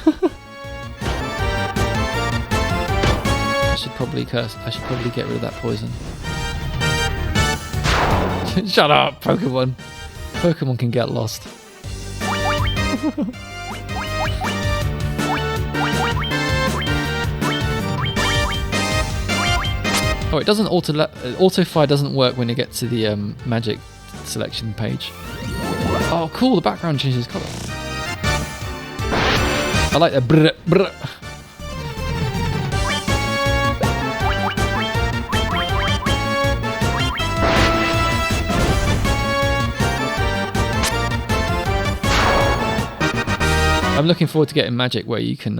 I should probably curse. I should probably get rid of that poison. Shut up, Pokemon. Pokemon can get lost. Oh, it doesn't auto-fire doesn't work when you get to the magic selection page. Oh, cool! The background changes colour. I like the brr brr. I'm looking forward to getting magic where you can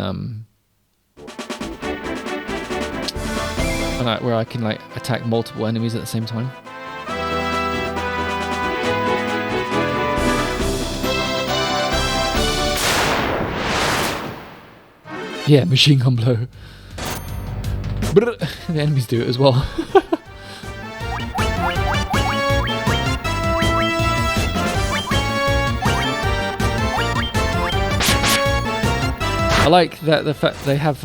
where I can like attack multiple enemies at the same time. Yeah, machine gun blow. The enemies do it as well. I like that the fact they have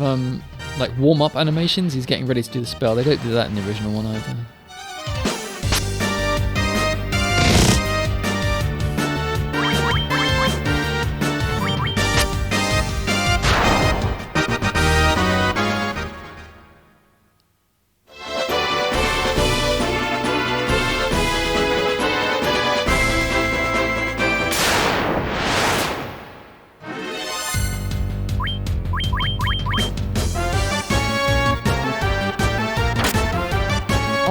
like warm-up animations. He's getting ready to do the spell. They don't do that in the original one either.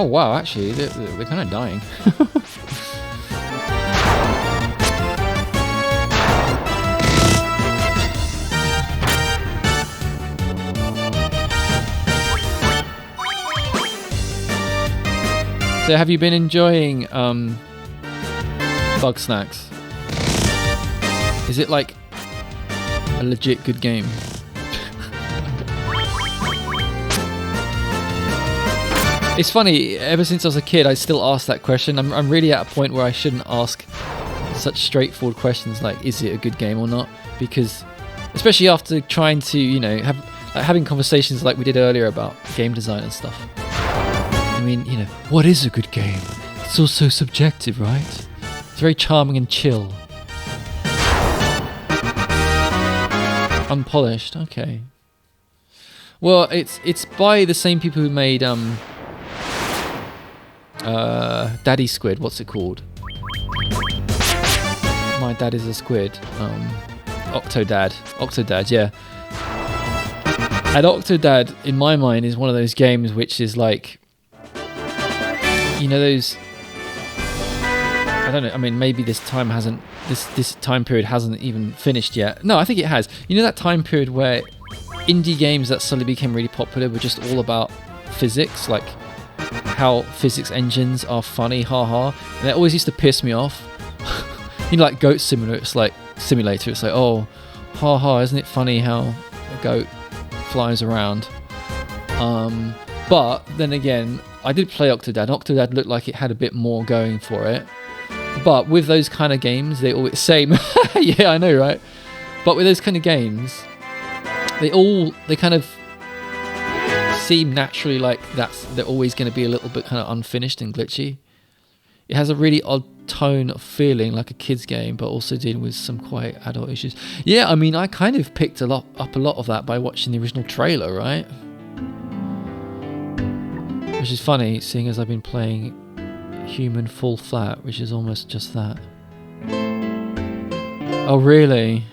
Oh wow, actually, they're kind of dying. So have you been enjoying Bug Snacks? Is it like a legit good game? It's funny, ever since I was a kid, I still ask that question. I'm really at a point where I shouldn't ask such straightforward questions like, is it a good game or not? Because, especially after trying to, you know, having conversations like we did earlier about game design and stuff. I mean, you know, what is a good game? It's all so subjective, right? It's very charming and chill. Unpolished, okay. Well, it's by the same people who made Daddy Squid, what's it called? My Dad is a Squid. Octodad, yeah. And Octodad, in my mind, is one of those games which is like, you know, those, I don't know, I mean, maybe this time period hasn't even finished yet. No, I think it has. You know that time period where indie games that suddenly became really popular were just all about physics, like how physics engines are funny, haha. And it always used to piss me off. You know, like Goat Simulator, it's like oh, haha, isn't it funny how a goat flies around? But then again, I did play Octodad. Octodad looked like it had a bit more going for it. But with those kind of games, they always same. Yeah, I know, right? But with those kind of games, they kind of seem naturally like they're always going to be a little bit kind of unfinished and glitchy. It has a really odd tone of feeling like a kid's game, but also dealing with some quite adult issues. Yeah, I mean, I kind of picked up a lot of that by watching the original trailer, right? Which is funny, seeing as I've been playing Human Fall Flat, which is almost just that. Oh, really?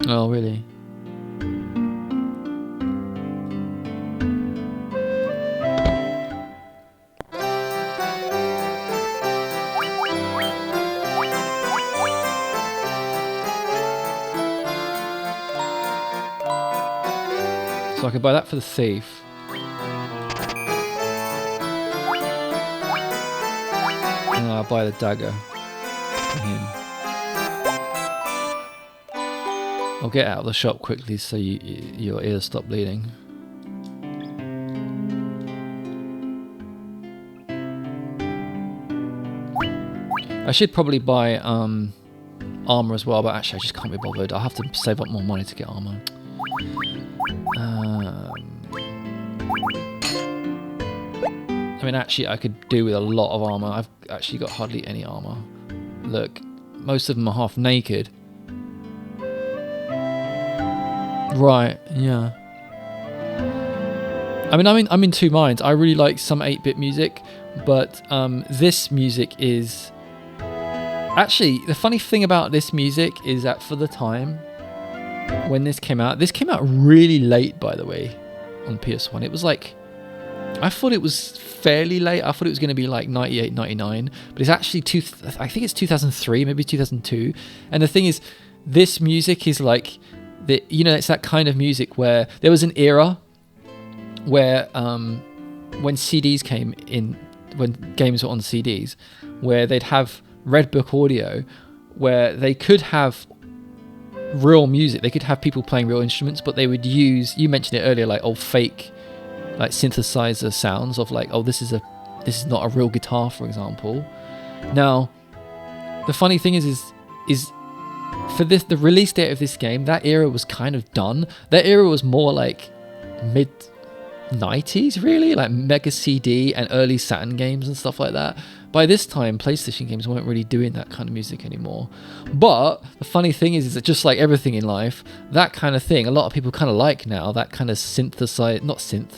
Oh, really? So I could buy that for the thief. And I'll buy the dagger for him. I'll get out of the shop quickly so your ears stop bleeding. I should probably buy armor as well, but actually I just can't be bothered. I'll have to save up more money to get armor. I mean, actually, I could do with a lot of armor. I've actually got hardly any armor. Look, most of them are half naked. Right, yeah. I mean, I'm in two minds. I really like some 8-bit music, but this music is... Actually, the funny thing about this music is that for the time when this came out really late, by the way, on PS1. It was like... I thought it was fairly late. I thought it was going to be like 98, 99, but it's actually I think it's 2003, maybe 2002. And the thing is, this music is like it's that kind of music where there was an era where when CDs came in, when games were on CDs, where they'd have Red Book audio, where they could have real music, they could have people playing real instruments, but they would use, you mentioned it earlier, like old fake like synthesizer sounds of like, oh, this is not a real guitar, for example. Now, the funny thing is for this, the release date of this game, that era was kind of done. That era was more like mid 90s, really, like Mega CD and early Saturn games and stuff like that. By this time, PlayStation games weren't really doing that kind of music anymore. But the funny thing is that just like everything in life, that kind of thing, a lot of people kind of like now, that kind of not synth,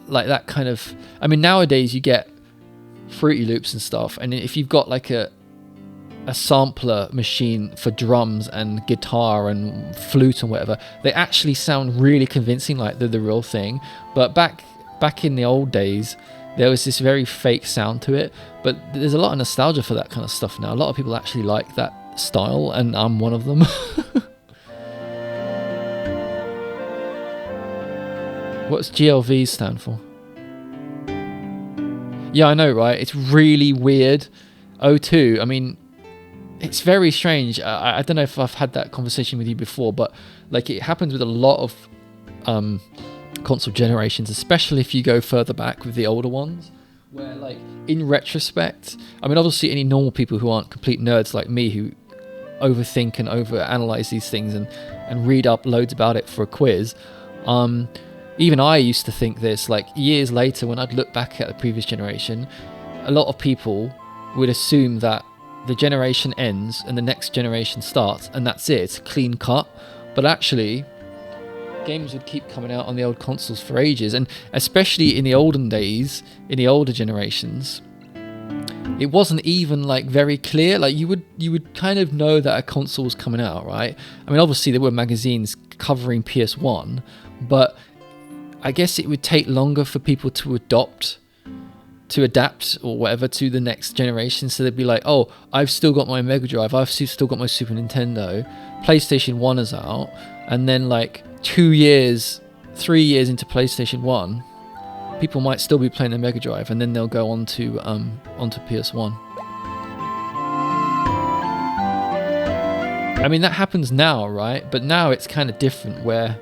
like that kind of, I mean, nowadays you get Fruity Loops and stuff, and if you've got like a sampler machine for drums and guitar and flute and whatever, they actually sound really convincing, like they're the real thing. But back in the old days, there was this very fake sound to it. But there's a lot of nostalgia for that kind of stuff now. A lot of people actually like that style, and I'm one of them. What's GLV stand for? Yeah, I know, right? It's really weird. O2, I mean, it's very strange. I don't know if I've had that conversation with you before, but like it happens with a lot of console generations, especially if you go further back with the older ones, where like in retrospect, I mean, obviously any normal people who aren't complete nerds like me who overthink and overanalyze these things and read up loads about it for a quiz, even I used to think this, like years later when I'd look back at the previous generation, a lot of people would assume that the generation ends and the next generation starts and that's it, it's clean cut. But actually, games would keep coming out on the old consoles for ages, and especially in the olden days, in the older generations, it wasn't even like very clear. Like you would kind of know that a console was coming out, right? I mean, obviously there were magazines covering PS1, but I guess it would take longer for people to adopt to adapt or whatever to the next generation. So they'd be like, oh, I've still got my Mega Drive, I've still got my Super Nintendo, PlayStation 1 is out, and then like 2 years, 3 years into PlayStation 1, people might still be playing the Mega Drive, and then they'll go onto PS1. I mean, that happens now, right? But now it's kind of different, where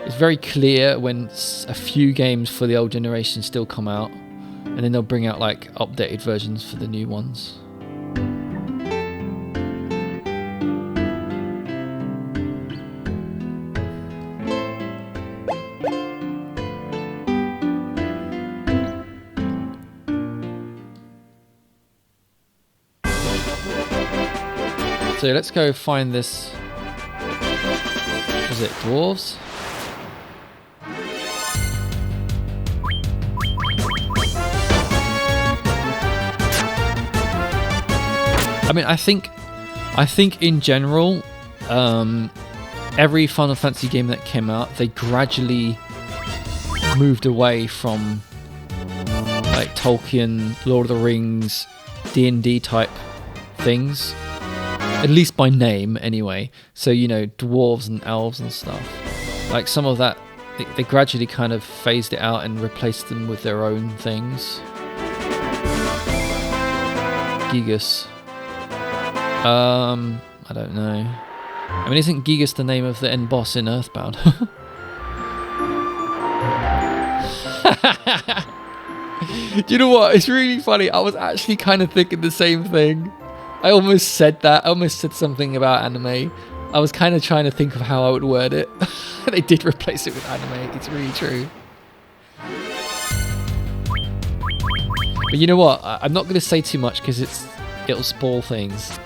it's very clear when a few games for the old generation still come out, and then they'll bring out like updated versions for the new ones. So let's go find this. Was it dwarves? I mean, I think in general, every Final Fantasy game that came out, they gradually moved away from like Tolkien, Lord of the Rings, D&D type things. At least by name, anyway. So, you know, dwarves and elves and stuff. Like, some of that, they gradually kind of phased it out and replaced them with their own things. Gigas. I don't know. I mean, isn't Gigas the name of the end boss in Earthbound? Do you know what? It's really funny. I was actually kind of thinking the same thing. I almost said that. I almost said something about anime. I was kind of trying to think of how I would word it. They did replace it with anime. It's really true. But you know what? I'm not going to say too much because it'll spoil things.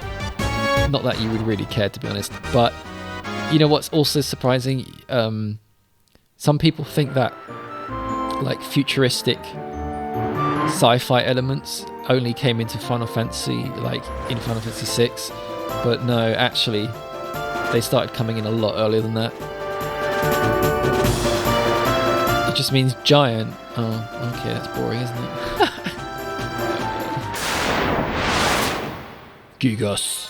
Not that you would really care, to be honest. But you know what's also surprising? Some people think that like futuristic sci-fi elements only came into Final Fantasy, like in Final Fantasy 6, but no, actually they started coming in a lot earlier than that. It just means giant. Oh, okay, that's boring, isn't it? Gigas.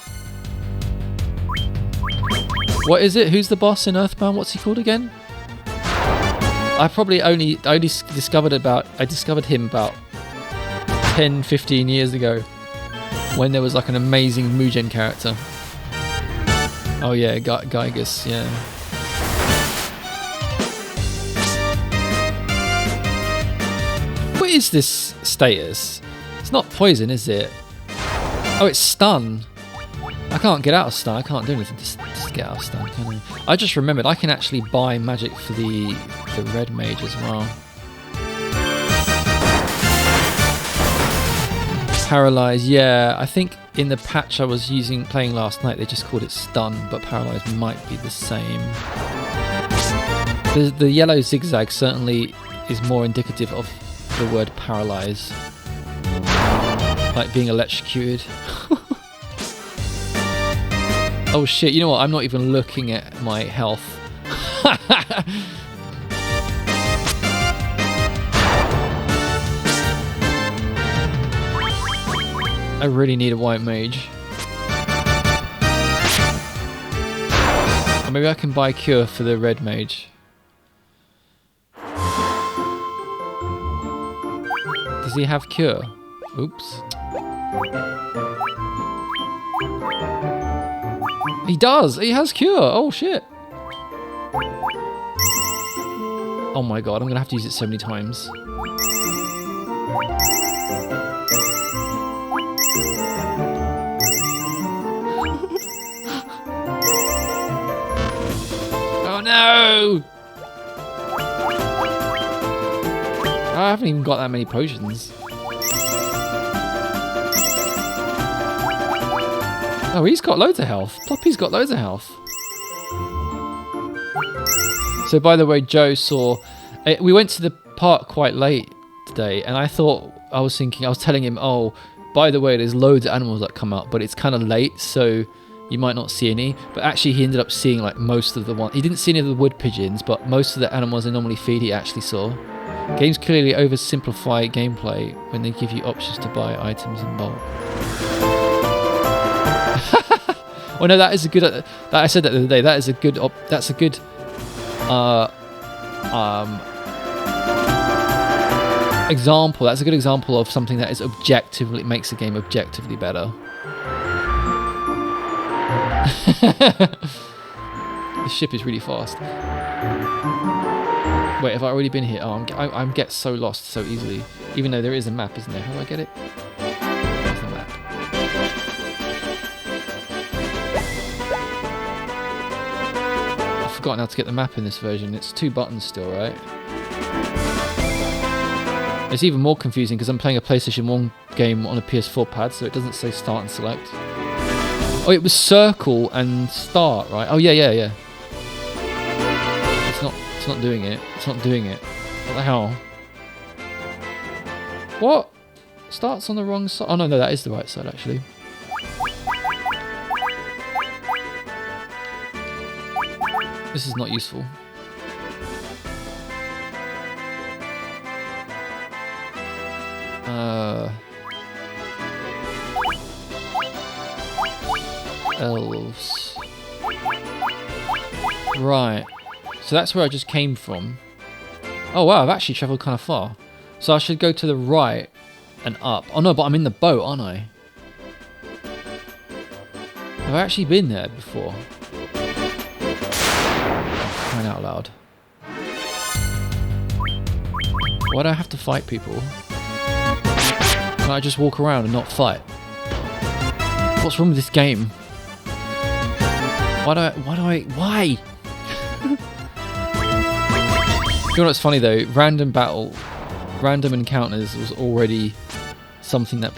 What is it? Who's the boss in Earthbound? What's he called again? I only discovered him about 10-15 years ago, when there was like an amazing Mugen character. Oh yeah, Gigas, yeah. What is this status? It's not poison, is it? Oh, it's stun. I can't get out of stun. I can't do anything to get out of stun, can I? I just remembered I can actually buy magic for the red mage as well. Paralyze, yeah. I think in the patch I was playing last night, they just called it stun, but paralyze might be the same. The yellow zigzag certainly is more indicative of the word paralyze, like being electrocuted. Oh shit! You know what? I'm not even looking at my health. I really need a white mage. Or maybe I can buy cure for the red mage. Does he have cure? Oops. He does! He has cure! Oh shit! Oh my god, I'm gonna have to use it so many times. Oh no! I haven't even got that many potions. Oh, he's got loads of health. Ploppy's got loads of health. So, by the way, Joe saw... we went to the park quite late today, and I was telling him, oh, by the way, there's loads of animals that come out, but it's kind of late, so you might not see any, but actually he ended up seeing like most of the ones. He didn't see any of the wood pigeons, but most of the animals they normally feed he actually saw. Games clearly oversimplify gameplay when they give you options to buy items in bulk. Oh no, that is a good. That I said that the other day. That is a good. That's a good. Example. That's a good example of something that is objectively makes a game objectively better. The ship is really fast. Wait, have I already been here? Oh, I'm get so lost so easily. Even though there is a map, isn't there? How do I get it? There's the map. I've forgotten how to get the map in this version. It's 2 buttons still, right? It's even more confusing because I'm playing a PlayStation 1 game on a PS4 pad, so it doesn't say start and select. Oh, it was circle and start, right? Oh, yeah. It's not doing it. It's not doing it. What the hell? What? Starts on the wrong side. Oh, no, that is the right side, actually. This is not useful. Elves. Right. So that's where I just came from. Oh wow, I've actually travelled kind of far. So I should go to the right and up. Oh no, but I'm in the boat, aren't I? Have I actually been there before? Oh, crying out loud. Why do I have to fight people? Can I just walk around and not fight? What's wrong with this game? Why? You know what's funny though? Random encounters was already something that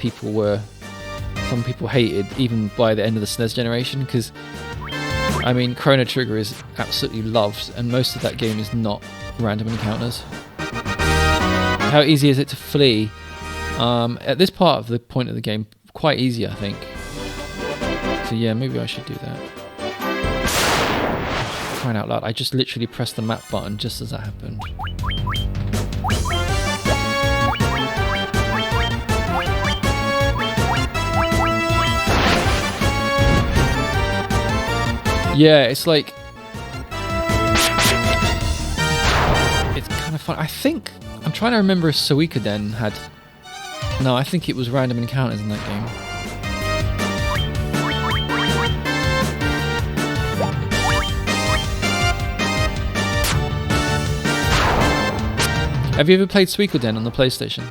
some people hated even by the end of the SNES generation, because I mean Chrono Trigger is absolutely loved and most of that game is not random encounters. How easy is it to flee? At this part of the point of the game, quite easy I think. So yeah, maybe I should do that. Crying out loud, I just literally pressed the map button just as that happened. Yeah, it's like... It's kind of fun. I think... I'm trying to remember if Suikoden had... No, I think it was random encounters in that game. Have you ever played Suikoden on the PlayStation?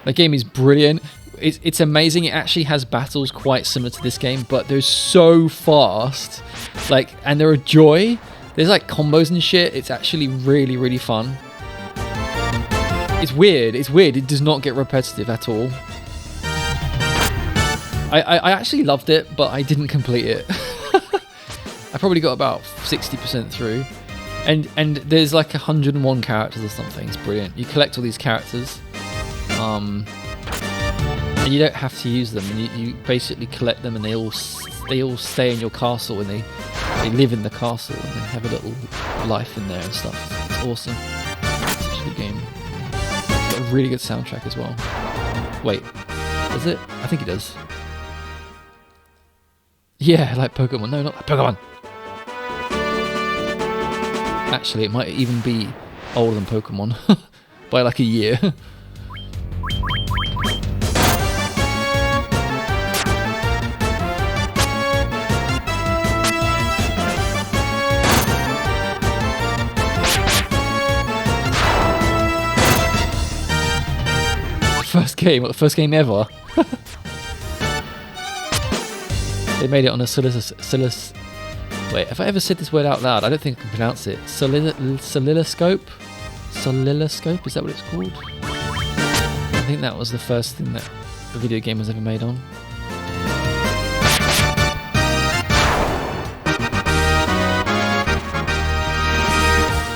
That game is brilliant. It's amazing. It actually has battles quite similar to this game, but they're so fast. Like, and they're a joy. There's like combos and shit. It's actually really, really fun. It's weird. It does not get repetitive at all. I actually loved it, but I didn't complete it. I probably got about 60% through. And there's like 101 characters or something. It's brilliant. You collect all these characters. And you don't have to use them. And you basically collect them and they all stay in your castle and they live in the castle and they have a little life in there and stuff. It's awesome. It's such a good game. It's got a really good soundtrack as well. Wait, does it? I think it does. Yeah, like Pokemon. No, not like Pokemon. Actually, it might even be older than Pokemon by like a year. First game ever. They made it on a wait, have I ever said this word out loud? I don't think I can pronounce it. Soliloscope? Soliloscope, is that what it's called? I think that was the first thing that a video game was ever made on.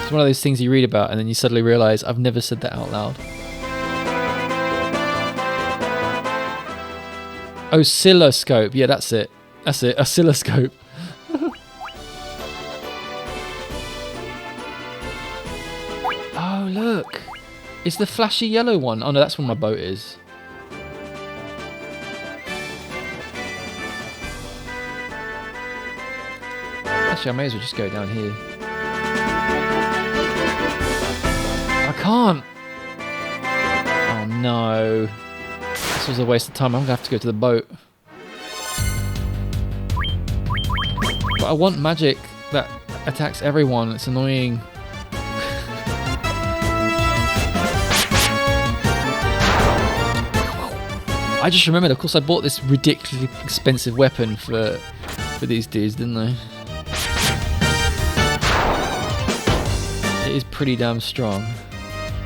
It's It's one of those things you read about and then you suddenly realise I've never said that out loud. Oscilloscope. Yeah, that's it. That's it. Oscilloscope. Oh, look. It's the flashy yellow one. Oh, no, that's where my boat is. Actually, I may as well just go down here. I can't. Oh, no. This was a waste of time. I'm going to have to go to the boat. But I want magic that attacks everyone. It's annoying. I just remembered, of course, I bought this ridiculously expensive weapon for these dudes, didn't I? It is pretty damn strong.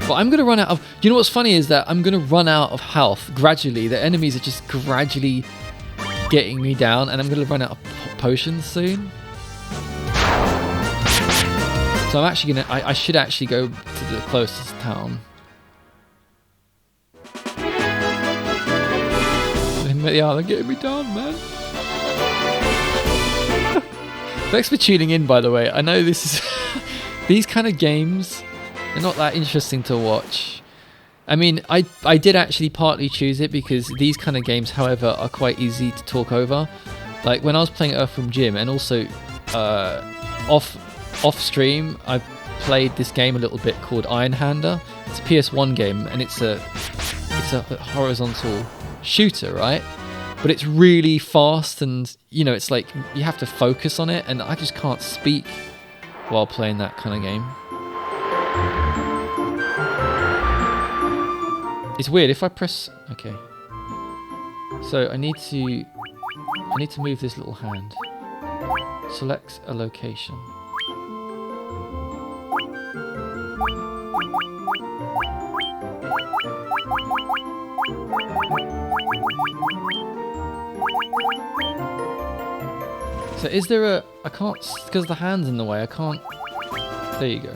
But I'm going to run out of... You know what's funny is that I'm going to run out of health gradually. The enemies are just gradually getting me down, and I'm going to run out of potions soon. So I'm actually going to... I should actually go to the closest town. Yeah, they're getting me down, man. Thanks for tuning in, by the way. I know this is... These kind of games... They're not that interesting to watch. I mean, I did actually partly choose it because these kind of games, however, are quite easy to talk over. Like when I was playing Earthworm Jim, and also off stream, I played this game a little bit called Iron Hander. It's a PS1 game, and it's a horizontal shooter, right? But it's really fast, and you know, it's like you have to focus on it, and I just can't speak while playing that kind of game. It's weird if I press... Okay. So I need to move this little hand. Select a location. So is there a... I can't... Because the hand's in the way, I can't... There you go.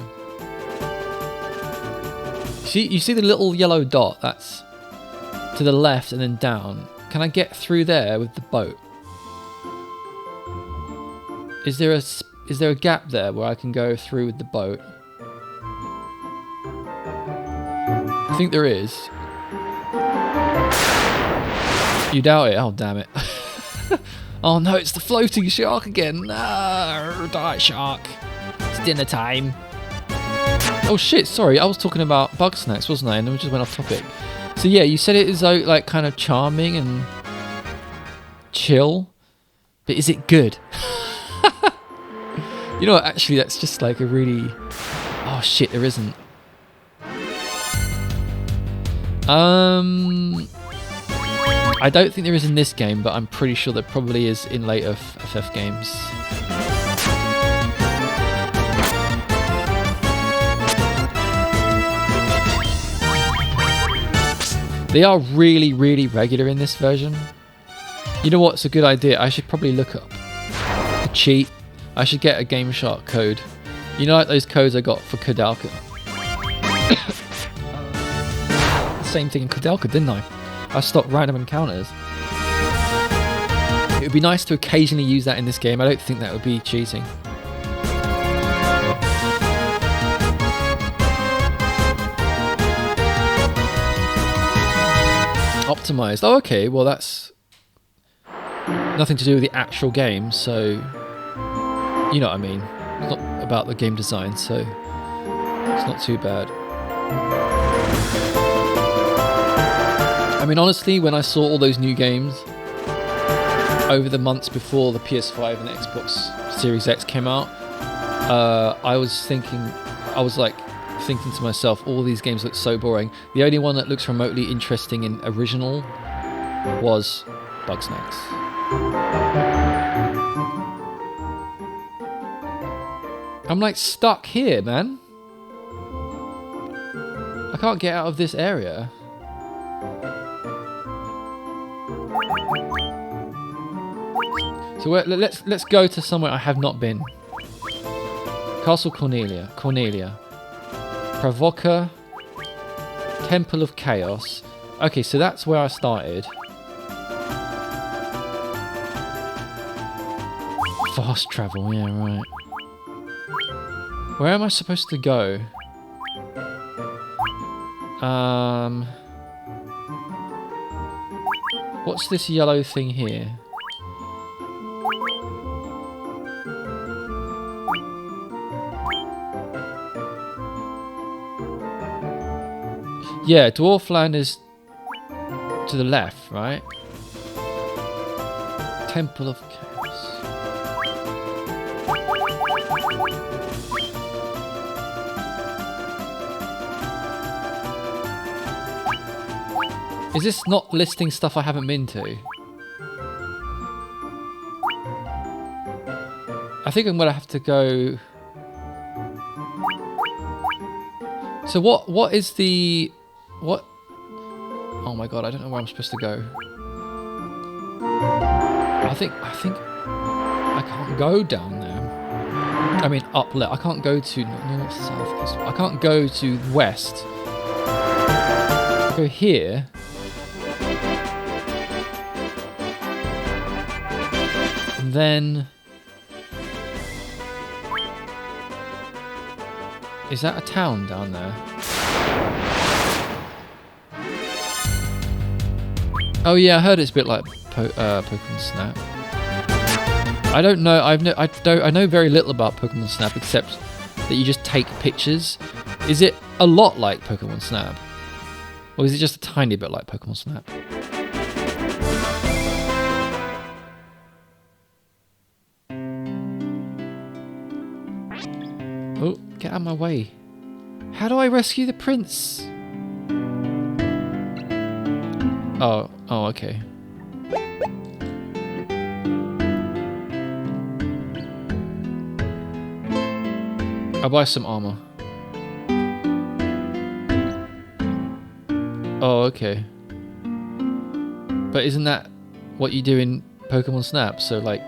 You see the little yellow dot? That's to the left and then down. Can I get through there with the boat? Is there a gap there where I can go through with the boat? I think there is. You doubt it? Oh, damn it. Oh no, it's the floating shark again. No, die shark. It's dinner time. Oh shit, sorry, I was talking about bug snacks, wasn't I? And then we just went off topic. So yeah, you said it is like kind of charming and chill, but is it good? You know what, actually that's just like a really... Oh shit, there isn't. I don't think there is in this game, but I'm pretty sure there probably is in later FF games. They are really, really regular in this version. You know what's a good idea? I should probably look up a cheat. I should get a Game Shark code. You know, like those codes I got for Kodalka. Same thing in Kodalka, didn't I? I stopped random encounters. It would be nice to occasionally use that in this game. I don't think that would be cheating. Optimized. Oh, okay. Well, that's nothing to do with the actual game, so you know what I mean. It's not about the game design, so it's not too bad. I mean, honestly, when I saw all those new games over the months before the PS5 and the Xbox Series X came out, I was thinking to myself, all these games look so boring. The only one that looks remotely interesting and original was Bugsnax. I'm like stuck here, man. I can't get out of this area. So let's go to somewhere I have not been. Castle Cornelia. Provoker. Temple of Chaos. Okay, so that's where I started. Fast travel, yeah, right. Where am I supposed to go? What's this yellow thing here? Yeah, Dwarfland is to the left, right? Temple of Chaos. Is this not listing stuff I haven't been to? I think I'm gonna have to go. So what is the what? Oh my god, I don't know where I'm supposed to go. I think I can't go down there. I mean up left. I can't go to north, south, east. I can't go to west. Go here. And then is that a town down there? Oh yeah, I heard it's a bit like Pokemon Snap. I don't know. I know very little about Pokemon Snap except that you just take pictures. Is it a lot like Pokemon Snap, or is it just a tiny bit like Pokemon Snap? Oh, get out of my way! How do I rescue the prince? Oh, okay. I'll buy some armor. Oh, okay. But isn't that what you do in Pokemon Snap? So, like,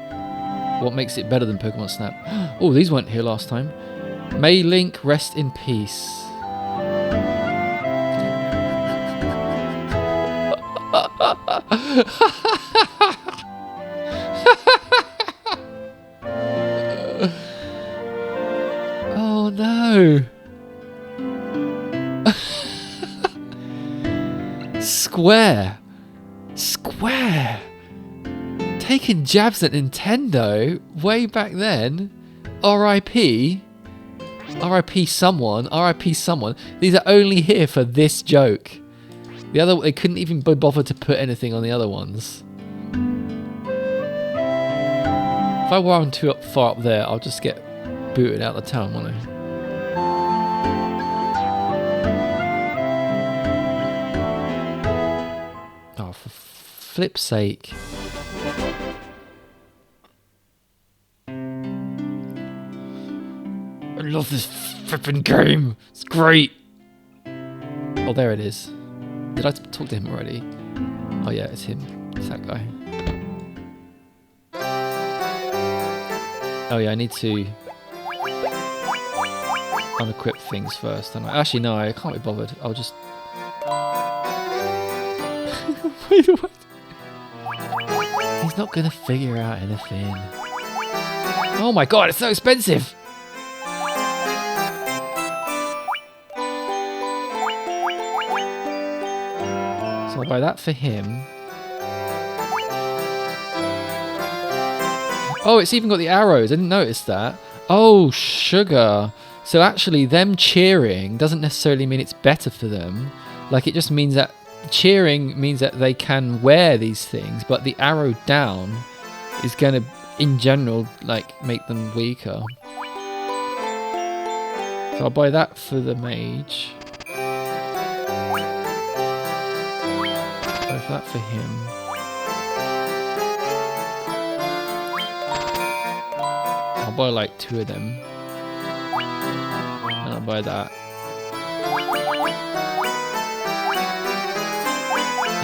what makes it better than Pokemon Snap? Oh, these weren't here last time. May Link rest in peace. Oh no. Square. Taking jabs at Nintendo way back then. R.I.P. R.I.P. someone. R.I.P. someone. These are only here for this joke. The other, they couldn't even be bothered to put anything on the other ones. If I were too far up there, I'll just get booted out of the town, won't I? Oh, for flip's sake. I love this flipping game. It's great. Oh, there it is. Did I talk to him already? Oh yeah, it's him. It's that guy. Oh yeah, I need to unequip things first. Actually, no, I can't be bothered. I'll just... Wait, what? He's not gonna figure out anything. Oh my god, it's so expensive! So I'll buy that for him. Oh, it's even got the arrows. I didn't notice that. Oh, sugar. So actually, them cheering doesn't necessarily mean it's better for them. Like, it just means that cheering means that they can wear these things, but the arrow down is going to, in general, like, make them weaker. So I'll buy that for the mage. Buy that for him. I'll buy like 2 of them. And I'll buy that.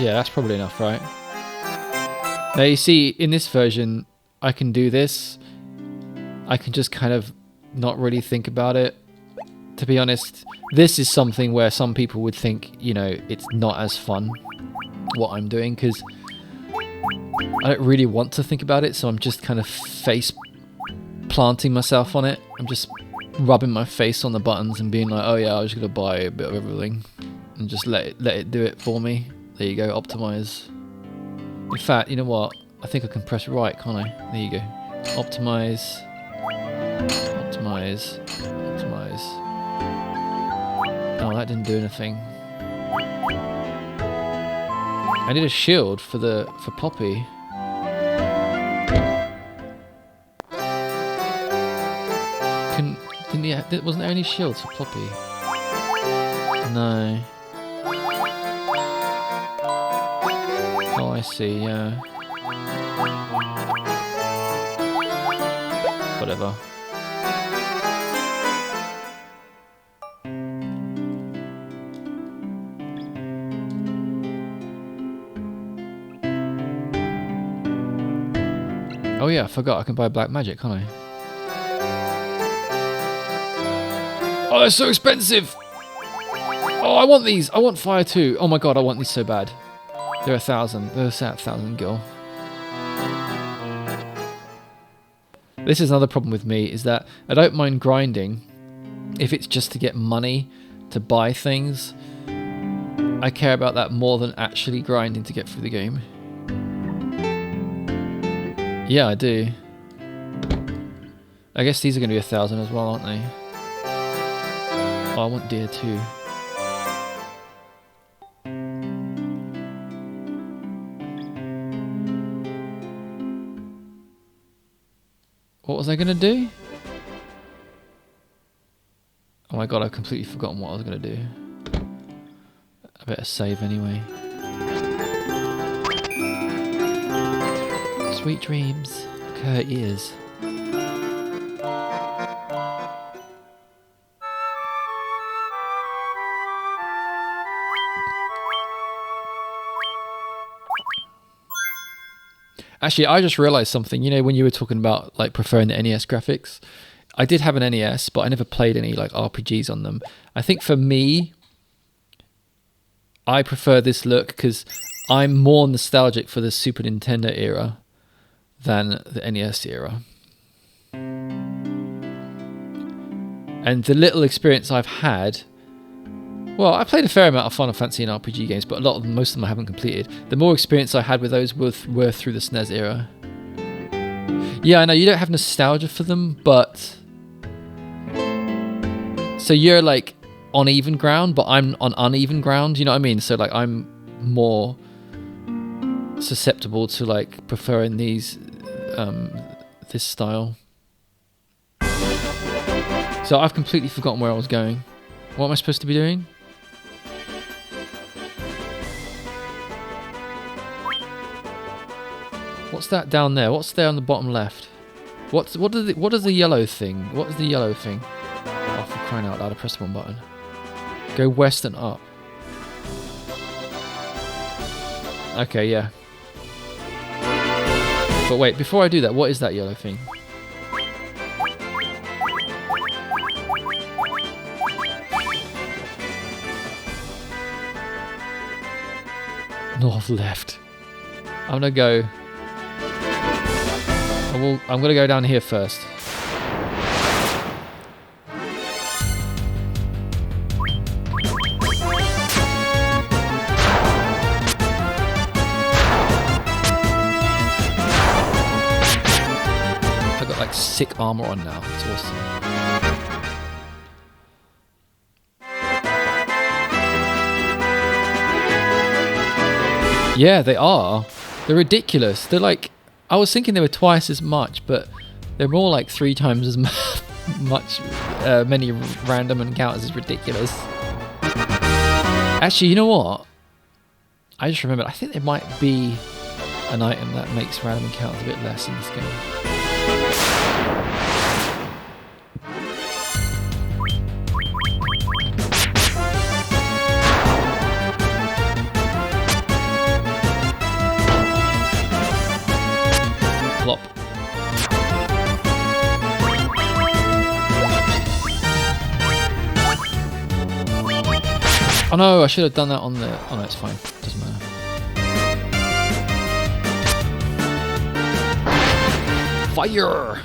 Yeah, that's probably enough, right? Now you see, in this version, I can do this. I can just kind of not really think about it. To be honest, this is something where some people would think, you know, it's not as fun what I'm doing, because I don't really want to think about it, so I'm just kind of face planting myself on it. I'm just rubbing my face on the buttons and being like, oh yeah, I'm just gonna buy a bit of everything and just let it do it for me. There you go, optimize. In fact, you know what? I think I can press right, can't I? There you go. Optimize. Optimize. Optimize. Oh, that didn't do anything. I need a shield for Poppy. Wasn't there any shields for Poppy? No. Oh, I see, yeah. Whatever. Oh yeah, I forgot I can buy black magic, can't I? Oh, they're so expensive! Oh, I want these! I want fire too! Oh my god, I want these so bad. They're 1,000. They're 1,000 gil. This is another problem with me, is that I don't mind grinding if it's just to get money to buy things. I care about that more than actually grinding to get through the game. Yeah, I do. I guess these are going to be 1,000 as well, aren't they? Oh, I want deer too. What was I going to do? Oh my god, I've completely forgotten what I was going to do. I better save anyway. Sweet dreams. Look at her ears. Actually, I just realized something. You know, when you were talking about like preferring the NES graphics, I did have an NES, but I never played any like RPGs on them. I think for me, I prefer this look because I'm more nostalgic for the Super Nintendo era than the NES era. And the little experience I've had, well, I played a fair amount of Final Fantasy and RPG games, but most of them I haven't completed. The more experience I had with those were through the SNES era. Yeah, I know you don't have nostalgia for them, but so you're like on even ground, but I'm on uneven ground. You know what I mean? So like I'm more susceptible to like preferring these this style. So I've completely forgotten where I was going. What am I supposed to be doing? What's that down there? What's there on the bottom left? What is the yellow thing? What is the yellow thing? Oh, for crying out loud, I pressed the wrong button. Go west and up. Okay, yeah. But wait, before I do that, what is that yellow thing? North, left. I'm gonna go. I'm gonna go down here first. I've got like sick armor on now. It's awesome. Yeah, they are. They're ridiculous. They're like, I was thinking they were twice as much, but they're more like 3 times as much. Many random encounters is ridiculous. Actually, you know what? I just remembered. I think there might be an item that makes random encounters a bit less in this game. no, I should have done that on the... Oh no, it's fine. Doesn't matter. Fire!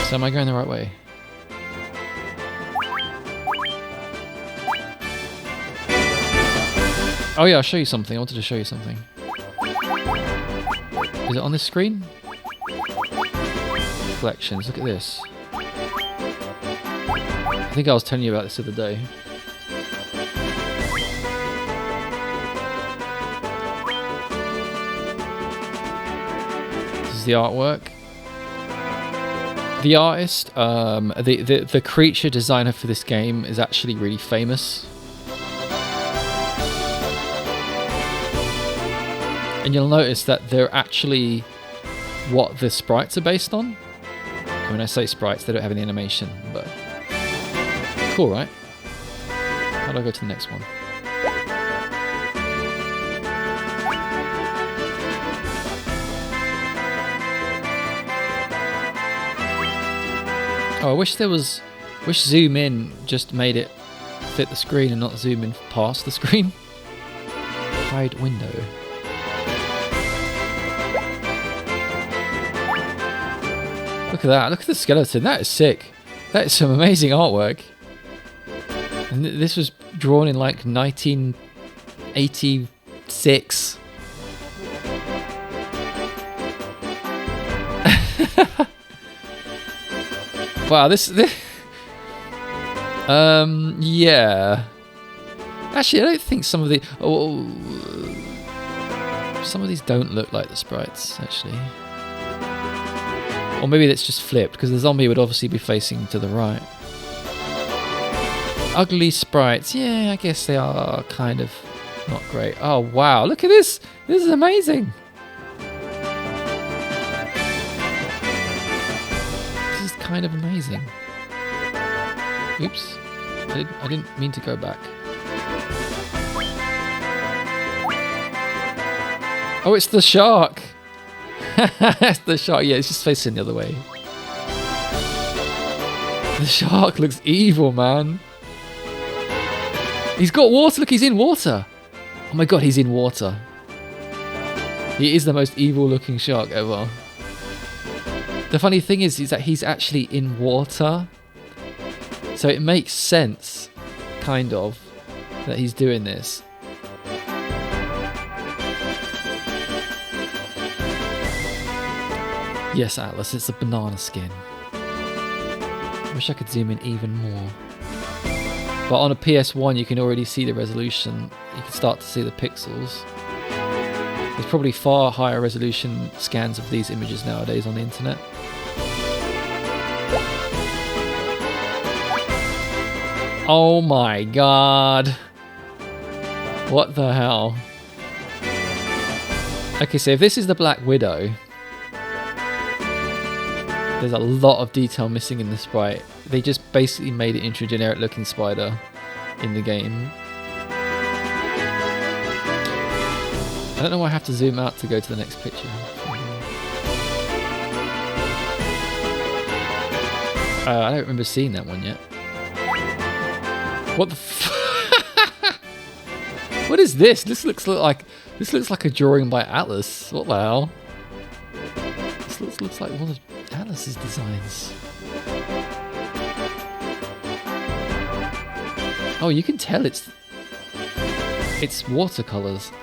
So am I going the right way? Oh yeah, I'll show you something. I wanted to show you something. Is it on this screen? Collections, look at this. I think I was telling you about this the other day. This is the artwork. The artist, the creature designer for this game is actually really famous. And you'll notice that they're actually what the sprites are based on. When I say sprites, they don't have any animation, but cool, right? How do I go to the next one? Oh, I wish there was... wish zoom in just made it fit the screen and not zoom in past the screen. Hide window. Look at that. Look at the skeleton. That is sick. That is some amazing artwork. And this was drawn in like 1986. Wow, this yeah. Actually, I don't think some of the some of these don't look like the sprites, actually. Or maybe it's just flipped, because the zombie would obviously be facing to the right. Ugly sprites. Yeah, I guess they are kind of not great. Oh, wow. Look at this. This is amazing. This is kind of amazing. Oops. I didn't mean to go back. Oh, it's the shark. That's the shark. Yeah, it's just facing the other way. The shark looks evil, man. He's got water. Look, he's in water. Oh my god, he's in water. He is the most evil looking shark ever. The funny thing is that he's actually in water. So it makes sense, kind of, that he's doing this. Yes, Atlas, it's a banana skin. Wish I could zoom in even more. But on a PS1 you can already see the resolution. You can start to see the pixels. There's probably far higher resolution scans of these images nowadays on the internet. Oh my god. What the hell? Okay, so if this is the Black Widow, there's a lot of detail missing in the sprite. They just basically made it into a generic looking spider in the game. I don't know why I have to zoom out to go to the next picture. I don't remember seeing that one yet. What the f- What is this? This looks like a drawing by Atlas. What the hell? This looks like one of Atlas's designs. Oh, you can tell it's watercolors.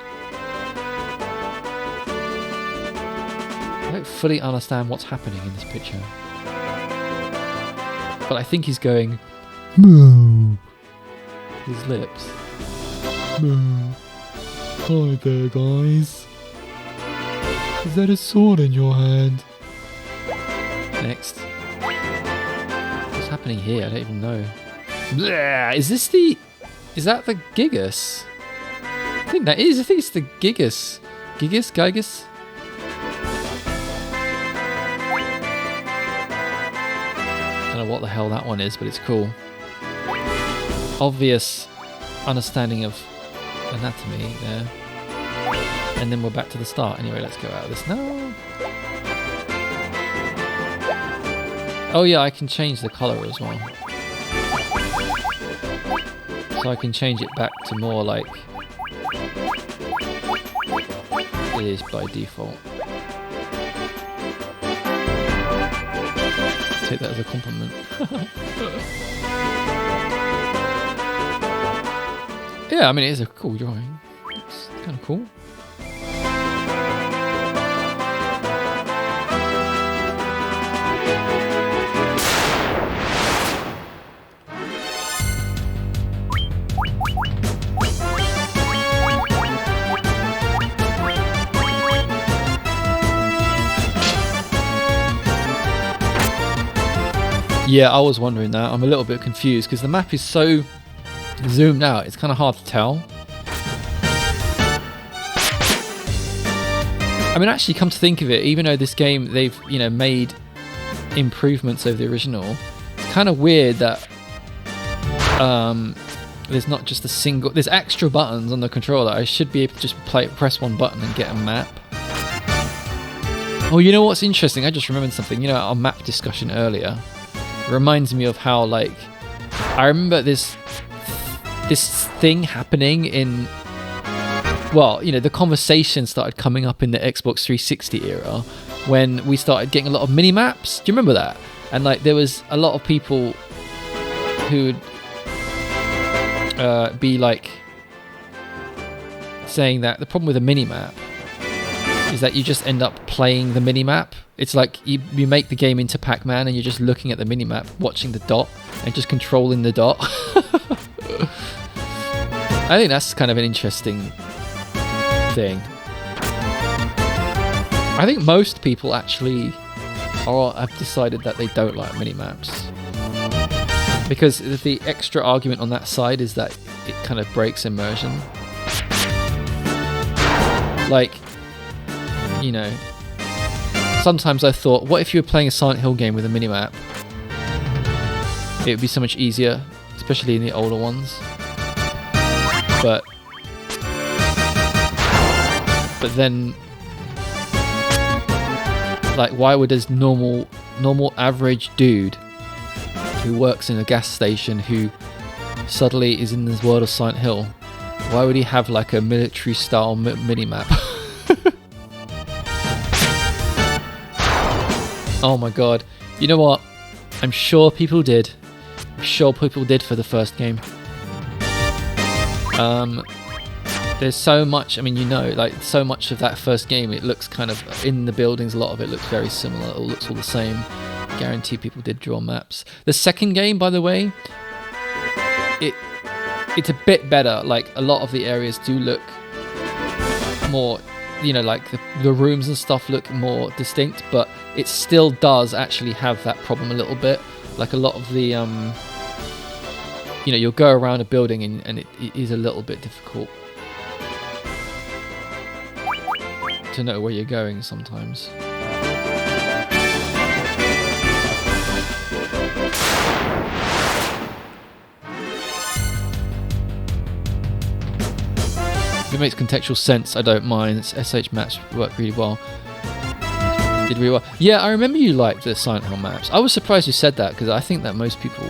I don't fully understand what's happening in this picture, but I think he's going moo. His lips. Moo. Hi there, guys. Is that a sword in your hand? Next. What's happening here? I don't even know. Blah, is that the Gigas? I think that is. I think it's the Gigas. Gigas? I don't know what the hell that one is, but it's cool. obvious understanding of anatomy there. And then we're back to the start. Anyway, let's go out of this now. Oh yeah, I can change the color as well. So I can change it back to more like it is by default. Take that as a compliment. Yeah, I mean, it is a cool drawing. It's kind of cool. Yeah, I was wondering that. I'm a little bit confused because the map is so zoomed out. It's kind of hard to tell. I mean, actually, come to think of it, even though this game they've made improvements over the original, it's kind of weird that there's not just a single. There's extra buttons on the controller. I should be able to just press one button and get a map. Oh, you know what's interesting? I just remembered something. Our map discussion earlier. Reminds me of how, like, I remember this thing happening in, well, the conversation started coming up in the Xbox 360 era when we started getting a lot of mini maps. Do you remember that? And like there was a lot of people who would be like saying that the problem with a mini map is that you just end up playing the mini map. It's like you make the game into Pac-Man and you're just looking at the mini map, watching the dot and just controlling the dot. I think that's kind of an interesting thing. I think most people actually have decided that they don't like mini maps because the extra argument on that side is that it kind of breaks immersion. Like, sometimes I thought, what if you were playing a Silent Hill game with a minimap? It would be so much easier, especially in the older ones. But then, like, why would this normal average dude who works in a gas station who suddenly is in this world of Silent Hill, why would he have like a military style minimap? Oh my god. You know what? I'm sure people did. I'm sure people did for the first game. There's so much, I mean, like so much of that first game, it looks kind of, in the buildings, a lot of it looks very similar. It all looks all the same. Guarantee people did draw maps. The second game, by the way, it's a bit better. Like, a lot of the areas do look more, like the rooms and stuff look more distinct, but it still does actually have that problem a little bit. Like a lot of the, you'll go around a building and it is a little bit difficult to know where you're going sometimes. If it makes contextual sense, I don't mind. SH maps work really well. Did really well. Yeah, I remember you liked the Silent Hill maps. I was surprised you said that because I think that most people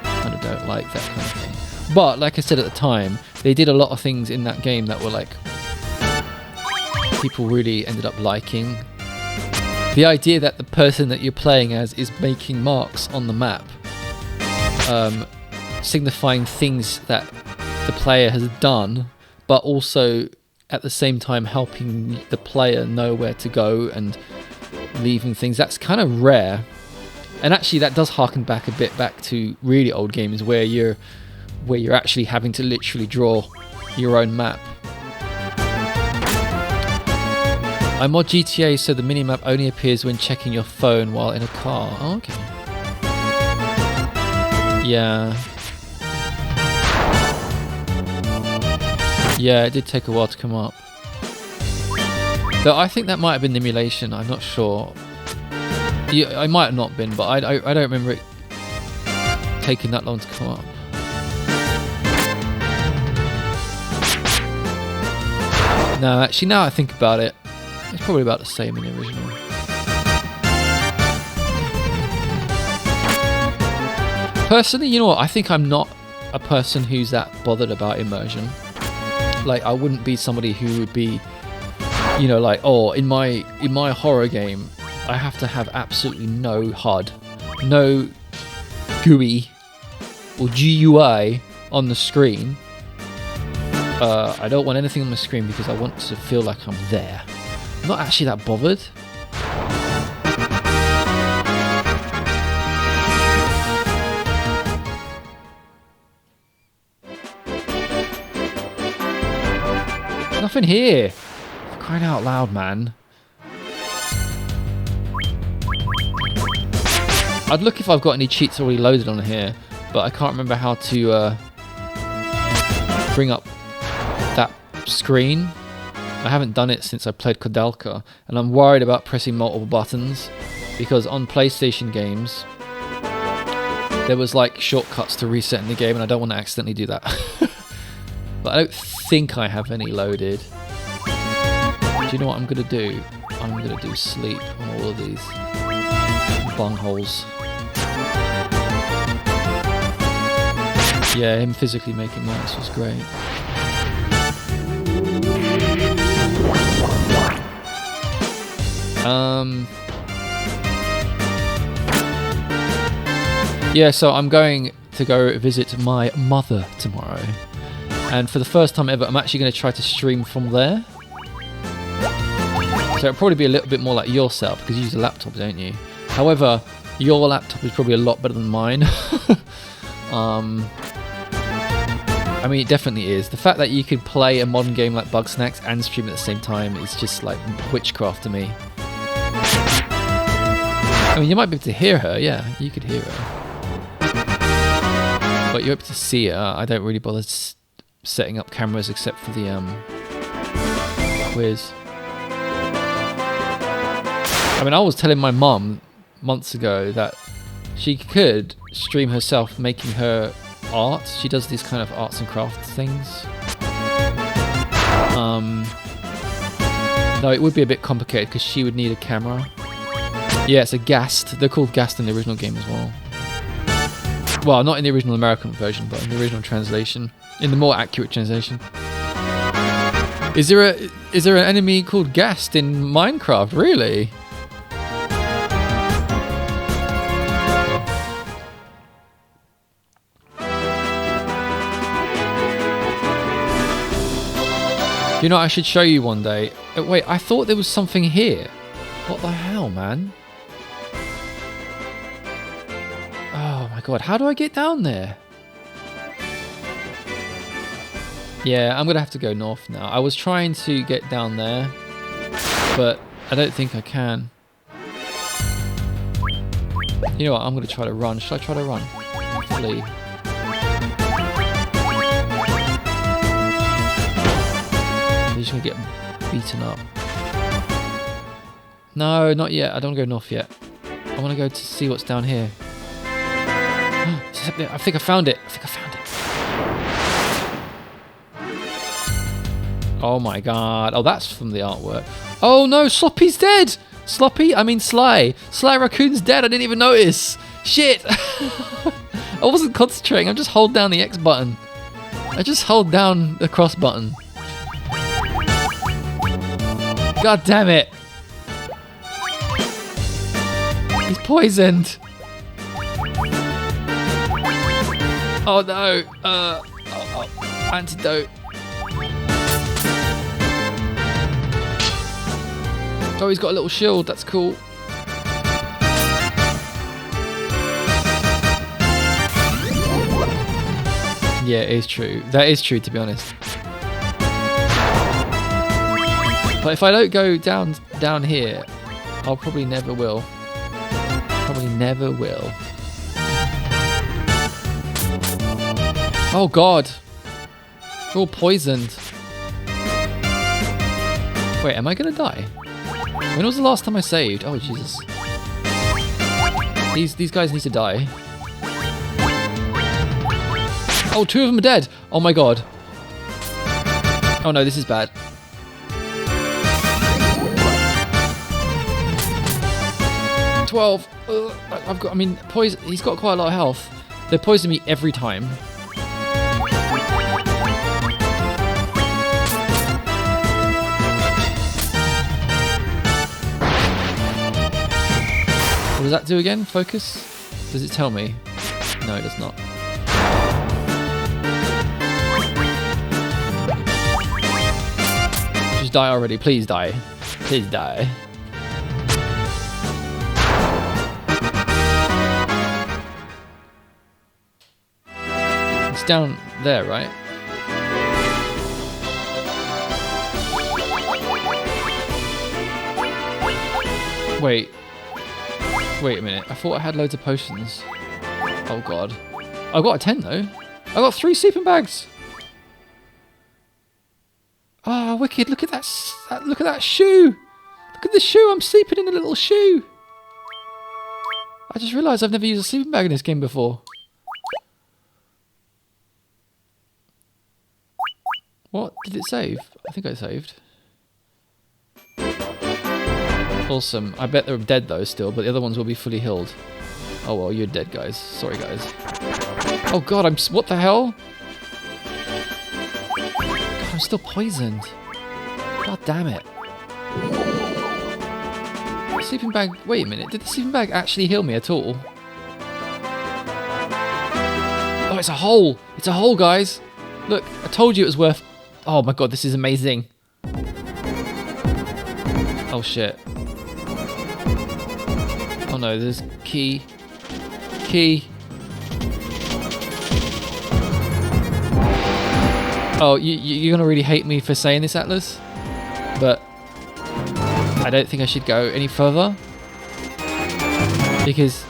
kind of don't like that kind of thing. But like I said at the time, they did a lot of things in that game that were like people really ended up liking. The idea that the person that you're playing as is making marks on the map, signifying things that the player has done, but also at the same time helping the player know where to go and leaving things. That's kind of rare. And actually that does harken back a bit back to really old games where you're actually having to literally draw your own map. I mod GTA so the minimap only appears when checking your phone while in a car. Oh, okay. Yeah. Yeah, it did take a while to come up. Though I think that might have been the emulation, I'm not sure. Yeah, I might have not been, but I don't remember it taking that long to come up. No, actually, now I think about it, it's probably about the same in the original. Personally, you know what? I think I'm not a person who's that bothered about immersion. Like, I wouldn't be somebody who would be, you know, like, oh, in my horror game, I have to have absolutely no HUD, no GUI or GUI on the screen. I don't want anything on the screen because I want to feel like I'm there. I'm not actually that bothered. There's nothing here. For crying out loud, man. I'd look if I've got any cheats already loaded on here, but I can't remember how to bring up that screen. I haven't done it since I played Kodelka, and I'm worried about pressing multiple buttons because on PlayStation games there was like shortcuts to resetting the game, and I don't want to accidentally do that. But I don't think I have any loaded. Do you know what I'm gonna do? I'm gonna do sleep on all of these bungholes. Yeah, him physically making marks was great. Yeah, so I'm going to go visit my mother tomorrow, and for the first time ever I'm actually going to try to stream from there. So it'll probably be a little bit more like your setup because you use a laptop, don't you? However, your laptop is probably a lot better than mine. I mean, it definitely is. The fact that you can play a modern game like Bugsnax and stream at the same time is just like witchcraft to me. I mean, you might be able to hear her, yeah, you could hear her. But you're able to see her. I don't really bother setting up cameras except for the quiz. I mean, I was telling my mum months ago that she could stream herself making her art. She does these kind of arts and crafts things. No, it would be a bit complicated because she would need a camera. Yeah, it's a Ghast. They're called Ghast in the original game as well. Well, not in the original American version, but in the original translation. In the more accurate translation. Is there an enemy called Ghast in Minecraft? Really? You know, I should show you one day. Wait, I thought there was something here. What the hell, man? Oh my god, how do I get down there? Yeah, I'm gonna have to go north now. I was trying to get down there, but I don't think I can. You know what, I'm gonna try to run. Should I try to run? Flee. I'm just gonna get beaten up. No, not yet. I don't want to go north yet. I want to go to see what's down here. I think I found it. Oh my god. Oh, that's from the artwork. Oh no, Sloppy's dead. Sloppy? I mean Sly. Sly Raccoon's dead. I didn't even notice. Shit. I wasn't concentrating. I just hold down the X button. I just hold down the cross button. God damn it. He's poisoned. Oh no. Antidote. Oh, he's got a little shield. That's cool. Yeah, it is true. That is true, to be honest. But if I don't go down here, I'll probably never will. Probably never will. Oh god. We're all poisoned. Wait, am I gonna die? When was the last time I saved? Oh Jesus. These guys need to die. Oh, 2 of them are dead. Oh my god. Oh no, this is bad. 12. I mean, poison. He's got quite a lot of health. They poison me every time. What does that do again? Focus? Does it tell me? No, it does not. Just die already. Please die. Please die. It's down there, right? Wait a minute. I thought I had loads of potions. Oh god. I got a 10 though. I got 3 sleeping bags. Oh, wicked. Look at that. Look at that shoe. Look at the shoe. I'm sleeping in a little shoe. I just realised I've never used a sleeping bag in this game before. What? Did it save? I think I saved. Awesome. I bet they're dead though still, but the other ones will be fully healed. Oh well, you're dead, guys. Sorry, guys. Oh god, what the hell? God, I'm still poisoned. God damn it. Sleeping bag... Wait a minute. Did the sleeping bag actually heal me at all? Oh, it's a hole. It's a hole, guys. Look, I told you it was worth... Oh my god, this is amazing. Oh shit. Oh no, there's key. Key. Oh, you're gonna really hate me for saying this, Atlas, but I don't think I should go any further, because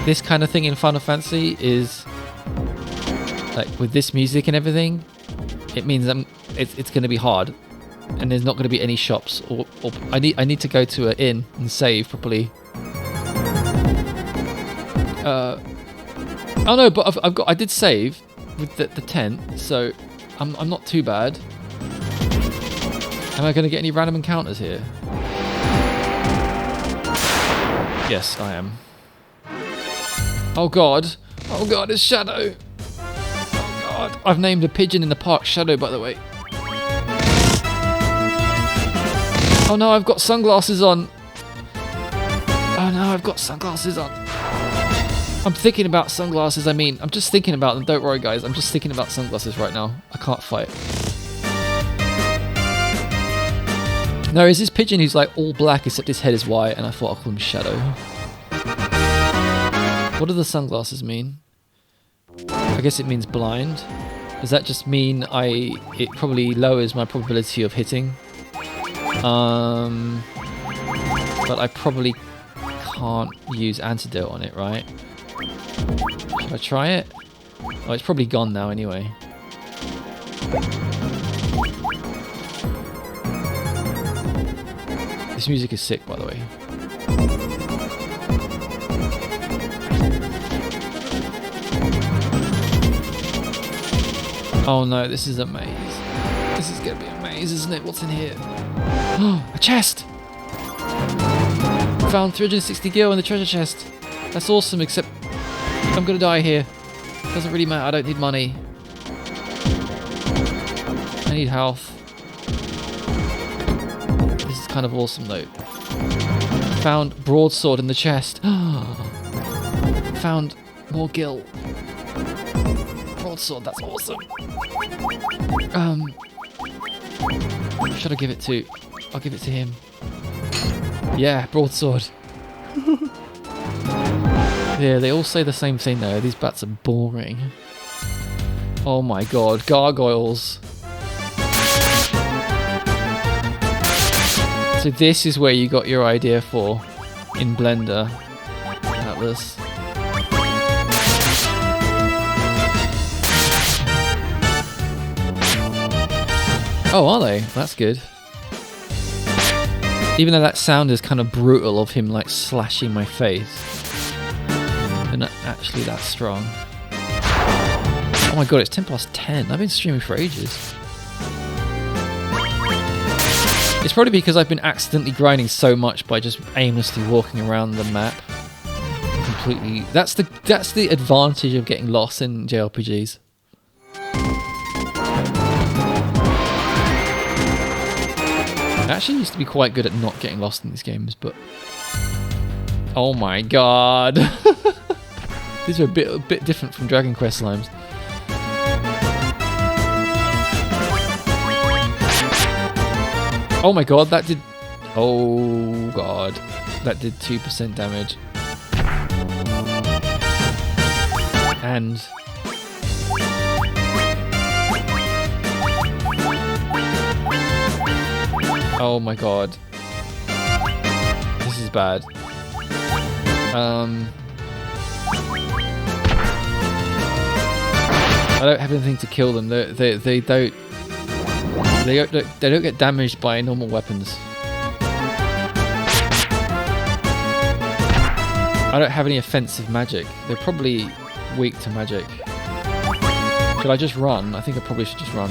this kind of thing in Final Fantasy is like, with this music and everything, it means it's gonna be hard, and there's not gonna be any shops, or I need to go to an inn and save properly. Oh no, but I did save with the tent, so I'm not too bad. Am I going to get any random encounters here? Yes, I am. Oh god. Oh god, it's Shadow. Oh god. I've named a pigeon in the park Shadow, by the way. Oh no, I've got sunglasses on. Oh no, I've got sunglasses on. I'm thinking about sunglasses, I'm just thinking about them. Don't worry, guys. I'm just thinking about sunglasses right now. I can't fight. No, is this pigeon who's like all black except his head is white, and I thought I'd call him Shadow. What do the sunglasses mean? I guess it means blind. Does that just mean it probably lowers my probability of hitting? But I probably can't use antidote on it, right? Should I try it? Oh, it's probably gone now anyway. This music is sick, by the way. Oh no, this is a maze. This is gonna be a maze, isn't it? What's in here? Oh, a chest! Found 360 gil in the treasure chest. That's awesome, except I'm gonna die here. Doesn't really matter, I don't need money. I need health. This is kind of awesome though. Found broadsword in the chest. Found more gil. Broadsword, that's awesome. Should I give it to... I'll give it to him. Yeah, broadsword. Yeah, they all say the same thing though. These bats are boring. Oh my god, gargoyles. So this is where you got your idea for in Blender, Atlas. Oh, are they? That's good. Even though that sound is kind of brutal of him like slashing my face. They're not actually that strong. Oh my god, it's 10 past 10. I've been streaming for ages. It's probably because I've been accidentally grinding so much by just aimlessly walking around the map completely... That's the advantage of getting lost in JRPGs. I actually used to be quite good at not getting lost in these games, but... Oh my god. These are a bit different from Dragon Quest slimes. Oh my god, that did... Oh god. That did 2% damage. And... Oh my god. This is bad. I don't have anything to kill them. They don't get damaged by normal weapons. I don't have any offensive magic. They're probably weak to magic. Should I just run? I think I probably should just run.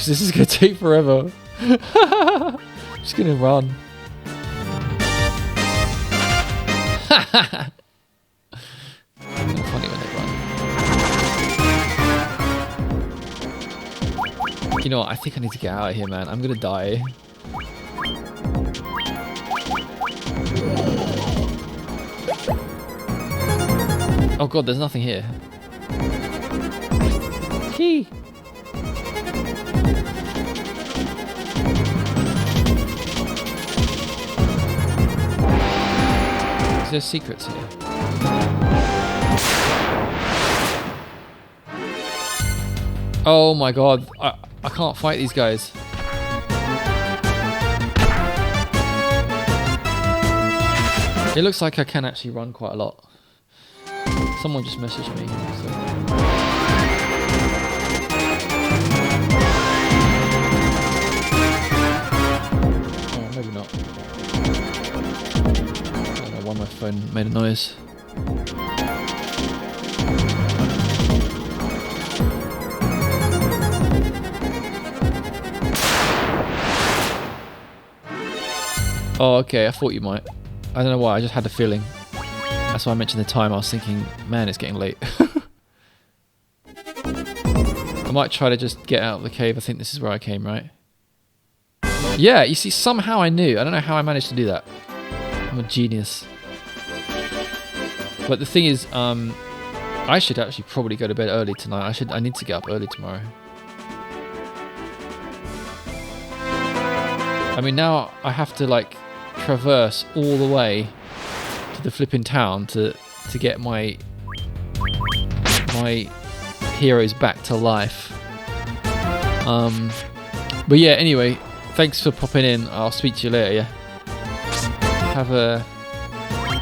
This is gonna take forever. I'm just gonna run. Funny when they run. You know what? I think I need to get out of here, man. I'm gonna die. Oh god, there's nothing here. Key. There's secrets here. Oh my god, I can't fight these guys. It looks like I can actually run quite a lot. Someone just messaged me. So. Oh, maybe not. Why my phone made a noise. Oh, okay, I thought you might. I don't know why, I just had a feeling. That's why I mentioned the time. I was thinking, man, it's getting late. I might try to just get out of the cave. I think this is where I came, right? Yeah, you see, somehow I knew. I don't know how I managed to do that. I'm a genius. But the thing is, I should actually probably go to bed early tonight. I need to get up early tomorrow. I mean, now I have to like traverse all the way to the flipping town to get my heroes back to life. But yeah, anyway, thanks for popping in. I'll speak to you later, yeah? Have a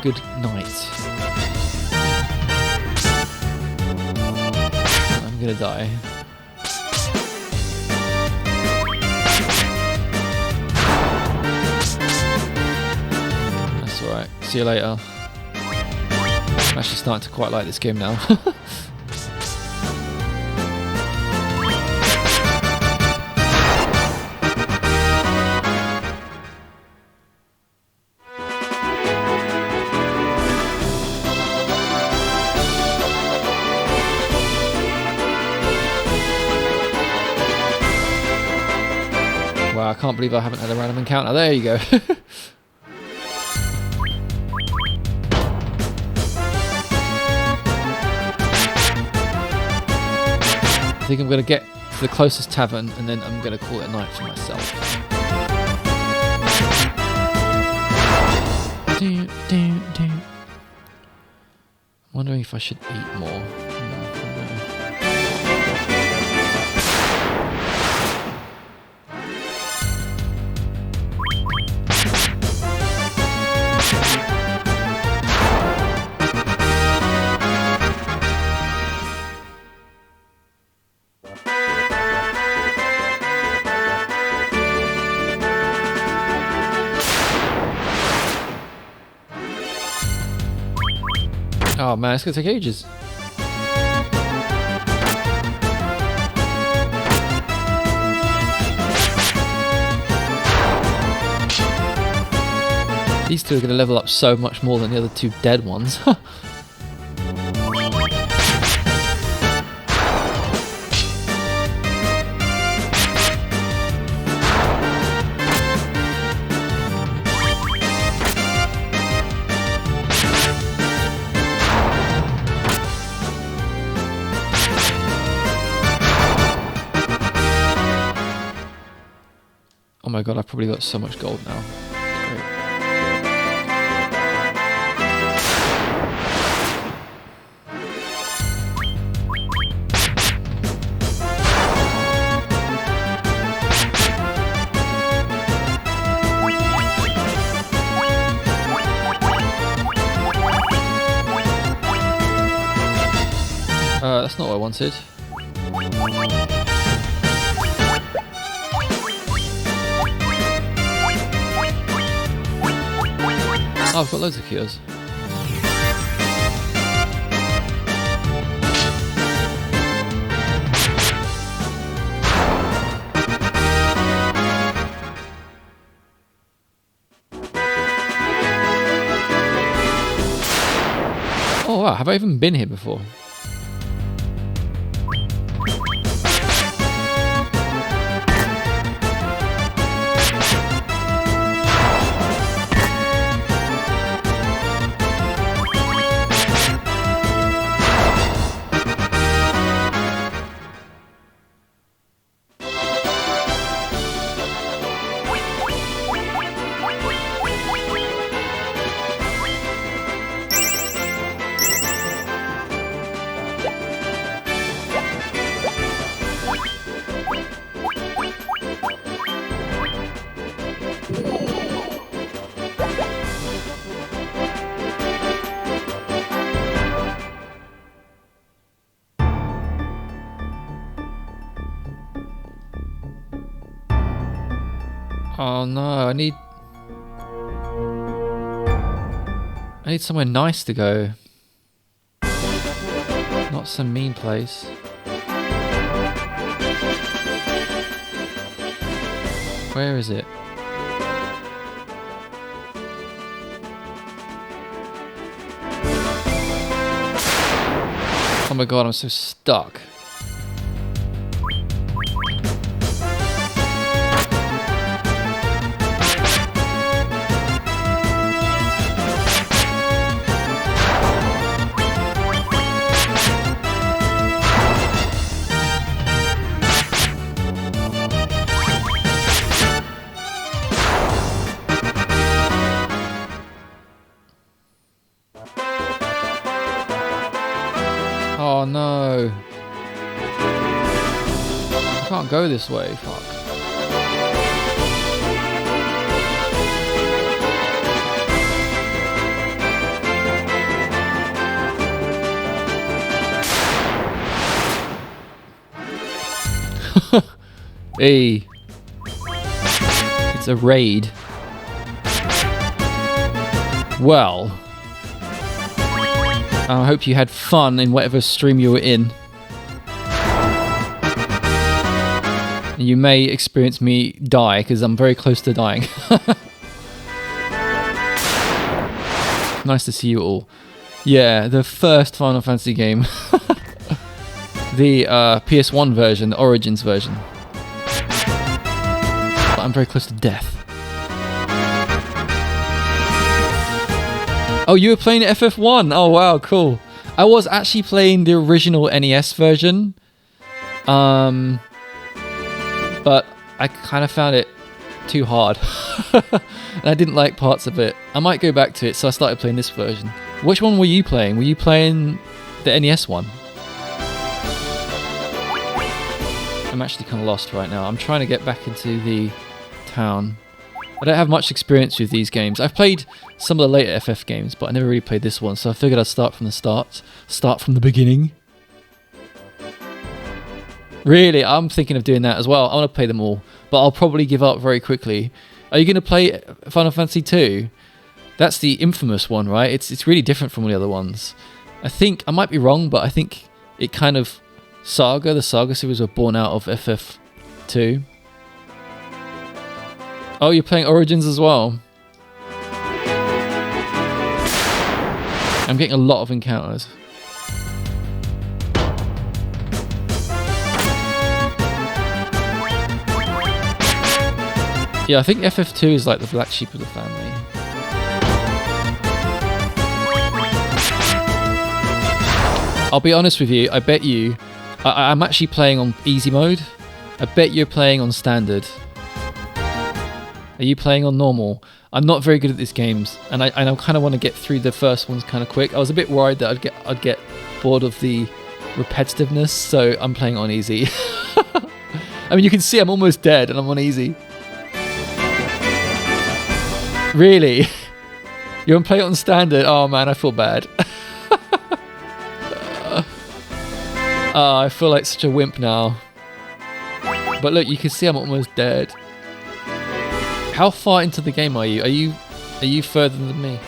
good night. I'm gonna die. That's alright. See you later. I'm actually starting to quite like this game now. Wow, I can't believe I haven't had a random encounter. There you go. I think I'm going to get to the closest tavern and then I'm going to call it a night for myself. I'm wondering if I should eat more. Oh man, it's gonna take ages. These two are going to level up so much more than the other two dead ones. Oh my god, I've probably got so much gold now. Great. That's not what I wanted. Oh, I've got loads of cures. Oh wow, have I even been here before? Oh no, I need somewhere nice to go. Not some mean place. Where is it? Oh my god, I'm so stuck. Oh no. I can't go this way, fuck. Hey. It's a raid. Well. I hope you had fun in whatever stream you were in. You may experience me die, because I'm very close to dying. Nice to see you all. Yeah, the first Final Fantasy game. The PS1 version, the Origins version. But I'm very close to death. Oh, you were playing FF1? Oh wow, cool. I was actually playing the original NES version. But I kind of found it too hard. And I didn't like parts of it. I might go back to it, so I started playing this version. Which one were you playing? Were you playing the NES one? I'm actually kind of lost right now. I'm trying to get back into the town. I don't have much experience with these games. I've played some of the later FF games, but I never really played this one, so I figured I'd start from the start. Start from the beginning. Really, I'm thinking of doing that as well. I want to play them all, but I'll probably give up very quickly. Are you going to play Final Fantasy 2? That's the infamous one, right? It's really different from all the other ones. I think, I might be wrong, but I think it kind of... the Saga series were born out of FF2. Oh, you're playing Origins as well. I'm getting a lot of encounters. Yeah, I think FF2 is like the black sheep of the family. I'll be honest with you, I bet you... I'm actually playing on easy mode. I bet you're playing on standard. Are you playing on normal? I'm not very good at these games, and I kind of want to get through the first ones kind of quick. I was a bit worried that I'd get bored of the repetitiveness, so I'm playing on easy. I mean, you can see I'm almost dead, and I'm on easy. Really? You want to play it on standard? Oh man, I feel bad. I feel like such a wimp now. But look, you can see I'm almost dead. How far into the game are you? Are you further than me?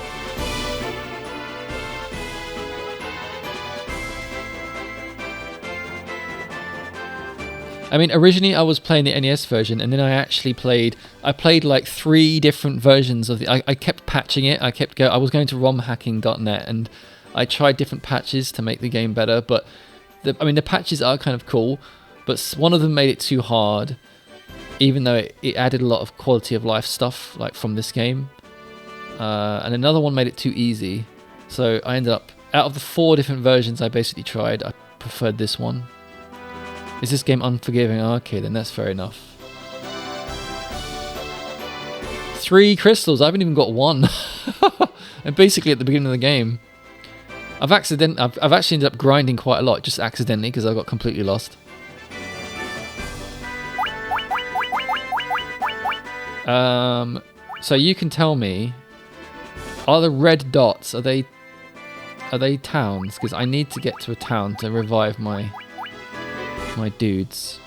I mean, originally I was playing the NES version, and then I played like 3 different versions of the... I kept patching it. I was going to romhacking.net, and I tried different patches to make the game better, but the patches are kind of cool, but one of them made it too hard, even though it added a lot of quality of life stuff like from this game, and another one made it too easy. So I ended up, out of the 4 different versions I basically tried, I preferred this one. Is this game unforgiving? Oh, okay, then that's fair enough. 3 crystals. I haven't even got 1. And basically at the beginning of the game, I've actually ended up grinding quite a lot, just accidentally, because I got completely lost. So you can tell me, are the red dots, are they towns? Because I need to get to a town to revive my dudes.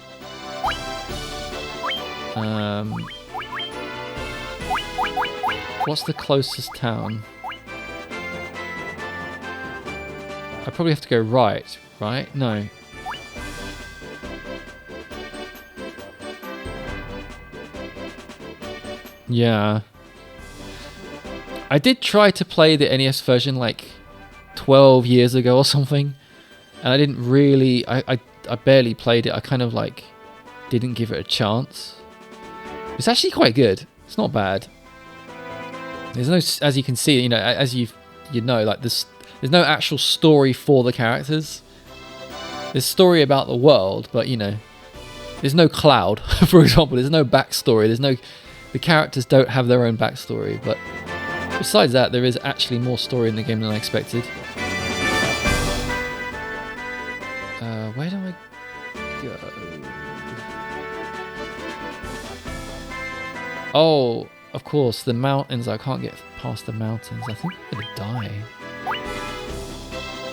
What's the closest town? I probably have to go right? No. Yeah. I did try to play the NES version like 12 years ago or something, and I didn't really... I barely played it. I kind of like didn't give it a chance. It's actually quite good. It's not bad. There's no, as you can see, you know, as you know, like there's no actual story for the characters. There's story about the world, but you know, there's no Cloud, for example. There's no backstory. The characters don't have their own backstory. But besides that, there is actually more story in the game than I expected. Where do I go? Oh, of course, the mountains. I can't get past the mountains. I think I'm gonna die.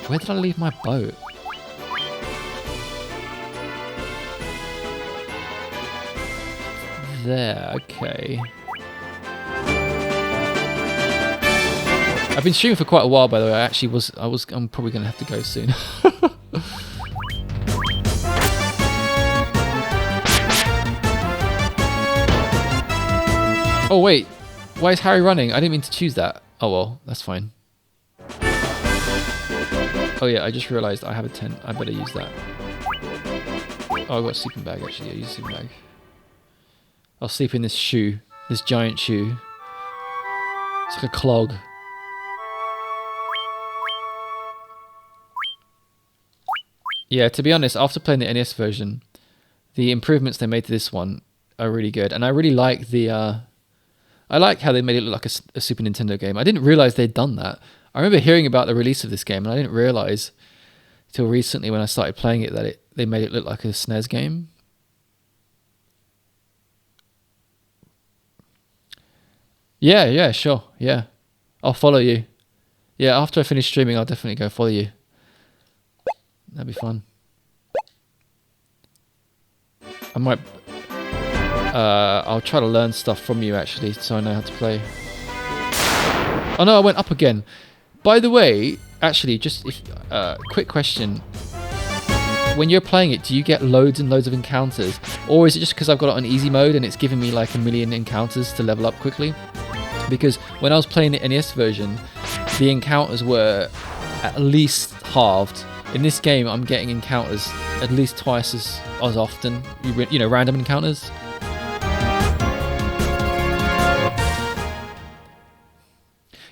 Where did I leave my boat? There, okay. I've been streaming for quite a while, by the way. I'm probably gonna have to go soon. Oh wait, why is Harry running? I didn't mean to choose that. Oh well, that's fine. Oh yeah, I just realised I have a tent. I better use that. Oh, I've got a sleeping bag actually. Yeah, use a sleeping bag. I'll sleep in this shoe. This giant shoe. It's like a clog. Yeah, to be honest, after playing the NES version, the improvements they made to this one are really good. And I really like the... I like how they made it look like a Super Nintendo game. I didn't realize they'd done that. I remember hearing about the release of this game, and I didn't realize till recently when I started playing it that they made it look like a SNES game. Yeah, sure. Yeah. I'll follow you. Yeah, after I finish streaming, I'll definitely go follow you. That'd be fun. I might... I'll try to learn stuff from you actually, so I know how to play. Oh no, I went up again. By the way, actually, just quick question. When you're playing it, do you get loads and loads of encounters? Or is it just because I've got it on easy mode and it's giving me like a million encounters to level up quickly? Because when I was playing the NES version, the encounters were at least halved. In this game, I'm getting encounters at least twice as often. You know, random encounters.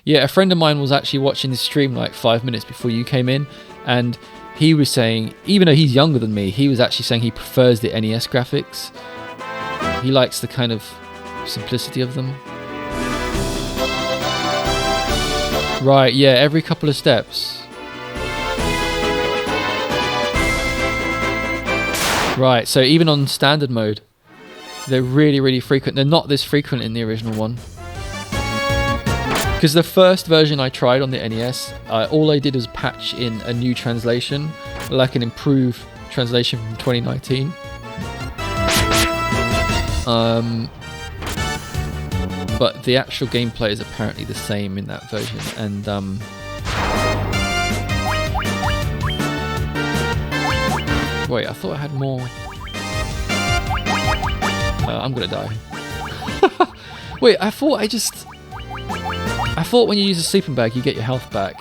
Yeah, a friend of mine was actually watching this stream like 5 minutes before you came in, and he was saying, even though he's younger than me, he was actually saying he prefers the NES graphics. He likes the kind of simplicity of them. Right, yeah, every couple of steps. Right, so even on standard mode, they're really, really frequent. They're not this frequent in the original one. Because the first version I tried on the NES, all I did was patch in a new translation, like an improved translation from 2019. But the actual gameplay is apparently the same in that version. And wait, I thought I had more. I'm gonna die. Wait, I thought when you use a sleeping bag, you get your health back.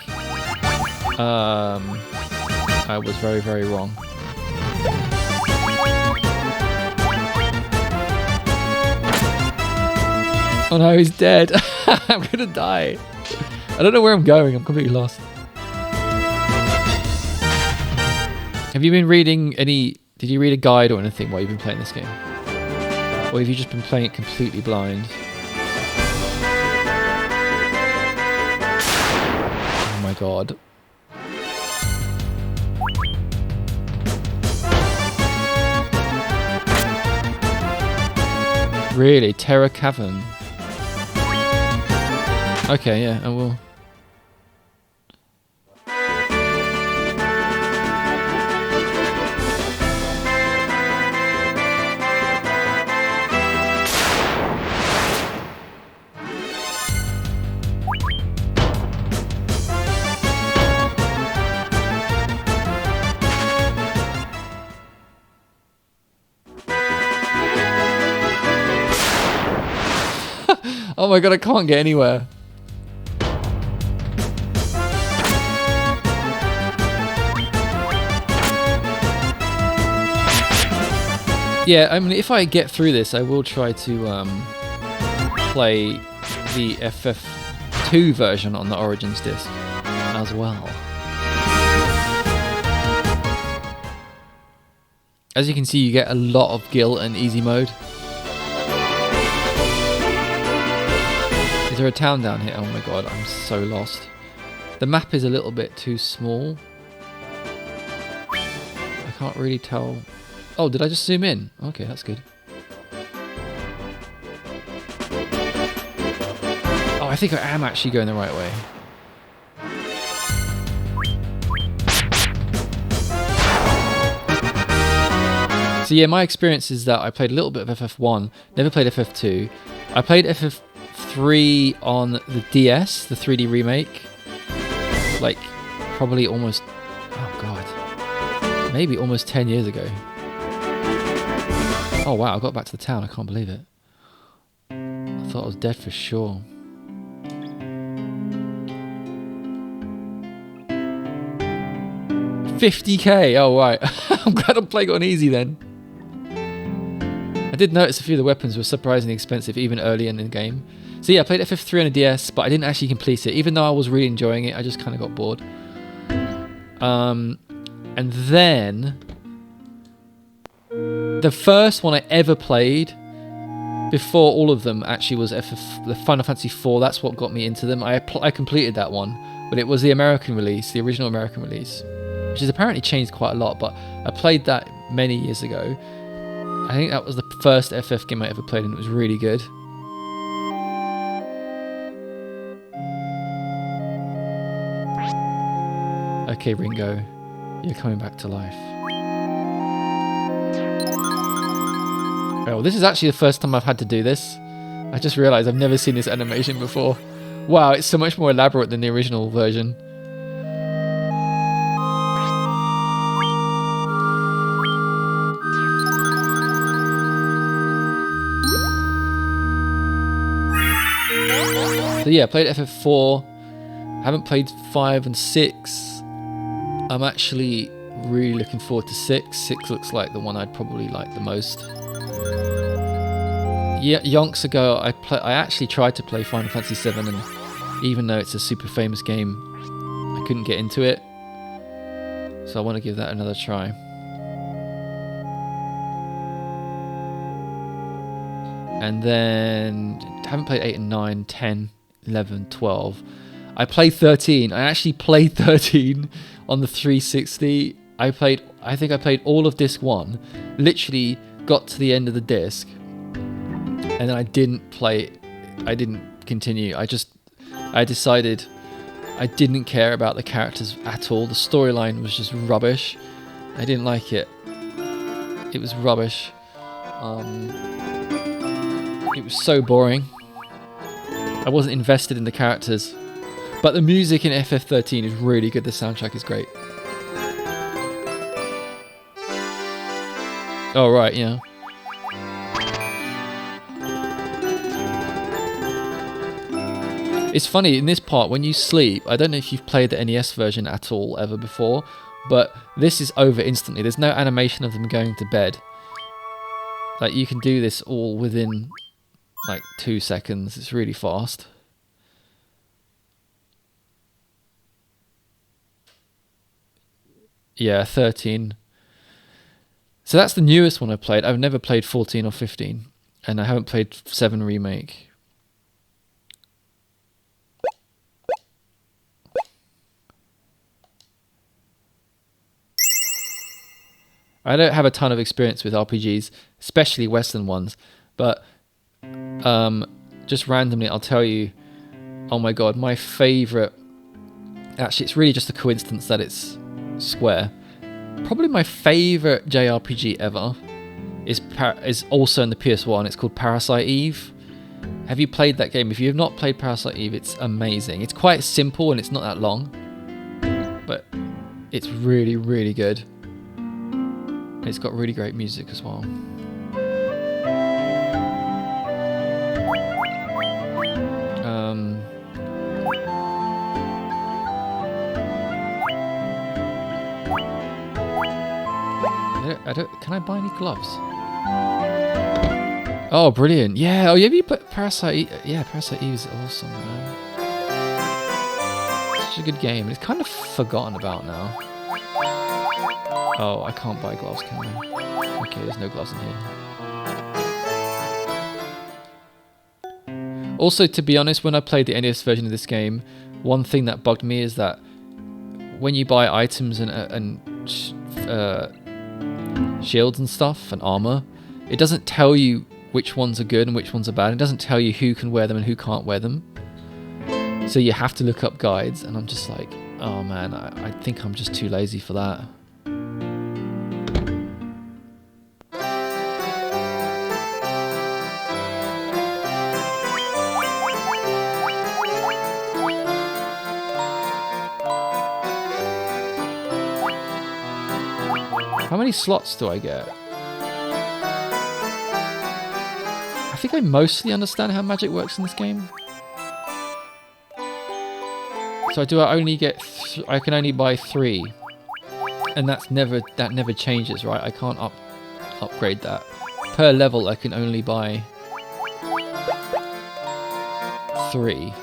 I was very, very wrong. Oh no, he's dead. I'm gonna die. I don't know where I'm going. I'm completely lost. Have you been reading any... Did you read a guide or anything while you've been playing this game? Or have you just been playing it completely blind? Oh my god. Really? Terror Cavern? Okay, yeah, I will. Oh my god, I can't get anywhere. Yeah, I mean, if I get through this, I will try to play the FF2 version on the Origins disc as well. As you can see, you get a lot of guilt and easy mode. Is there a town down here? Oh my god, I'm so lost. The map is a little bit too small. I can't really tell. Oh, did I just zoom in? Okay, that's good. Oh, I think I am actually going the right way. So yeah, my experience is that I played a little bit of FF1, never played FF2. I played FF3 on the DS, the 3D remake. Like, probably almost, oh god, maybe almost 10 years ago. Oh wow, I got back to the town, I can't believe it. I thought I was dead for sure. $50k, oh right. I'm glad I'm playing it on easy then. I did notice a few of the weapons were surprisingly expensive even early in the game. So yeah, I played FF3 on a DS, but I didn't actually complete it. Even though I was really enjoying it, I just kind of got bored. And then... the first one I ever played, before all of them, actually was the Final Fantasy IV. That's what got me into them. I completed that one, but it was the American release, the original American release, which has apparently changed quite a lot, but I played that many years ago. I think that was the first FF game I ever played, and it was really good. Okay, Ringo, you're coming back to life. Oh, this is actually the first time I've had to do this. I just realised I've never seen this animation before. Wow, it's so much more elaborate than the original version. So yeah, I played FF4. I haven't played 5 and 6. I'm actually really looking forward to 6. 6 looks like the one I'd probably like the most. Yeah, yonks ago, I actually tried to play Final Fantasy 7, and even though it's a super famous game, I couldn't get into it. So I want to give that another try. And then I haven't played 8 and 9, 10, 11, 12. I played 13. I actually played 13 on the 360. I think I played all of disc 1. Literally got to the end of the disc, and then I didn't play it. I didn't continue. I decided I didn't care about the characters at all. The storyline was just rubbish. I didn't like it. It was rubbish. It was so boring. I wasn't invested in the characters. But the music in FF13 is really good. The soundtrack is great. Oh, right, yeah. It's funny, in this part, when you sleep, I don't know if you've played the NES version at all ever before, but this is over instantly. There's no animation of them going to bed. Like, you can do this all within, like, 2 seconds. It's really fast. Yeah, 13. So that's the newest one I've played. I've never played 14 or 15, and I haven't played 7 Remake. I don't have a ton of experience with RPGs, especially Western ones, but just randomly I'll tell you, oh my god, my favourite, actually it's really just a coincidence that it's Square, probably my favourite JRPG ever is also in the PS1. It's called Parasite Eve. Have you played that game? If you have not played Parasite Eve, it's amazing. It's quite simple and it's not that long, but it's really, really good. It's got really great music as well. Can I buy any gloves? Oh, brilliant! Yeah. Oh, yeah. You put Parasite. Yeah, Parasite Eve is awesome, man. Such a good game. It's kind of forgotten about now. Oh, I can't buy gloves, can I? Okay, there's no gloves in here. Also, to be honest, when I played the NES version of this game, one thing that bugged me is that when you buy items and shields and stuff and armor, it doesn't tell you which ones are good and which ones are bad. It doesn't tell you who can wear them and who can't wear them. So you have to look up guides, and I'm just like, oh man, I think I'm just too lazy for that. How many slots do I get? I think I mostly understand how magic works in this game. So I only get I can only buy 3, and that never changes, right? I can't upgrade that. Per level, I can only buy 3.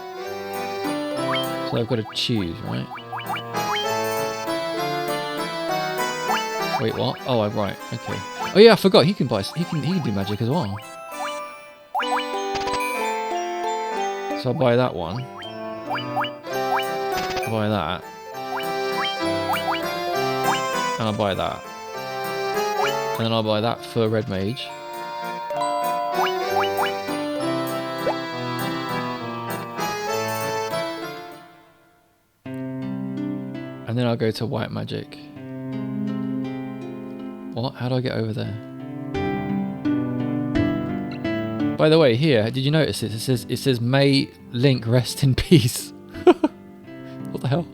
So I've got to choose, right? Wait, what? Oh, right. Okay. Oh yeah, I forgot. He can do magic as well. So I'll buy that one. I'll buy that. And I'll buy that. And then I'll buy that for Red Mage. And then I'll go to White Magic. What? How do I get over there? By the way, here, did you notice it? It says "May Link rest in peace." What the hell?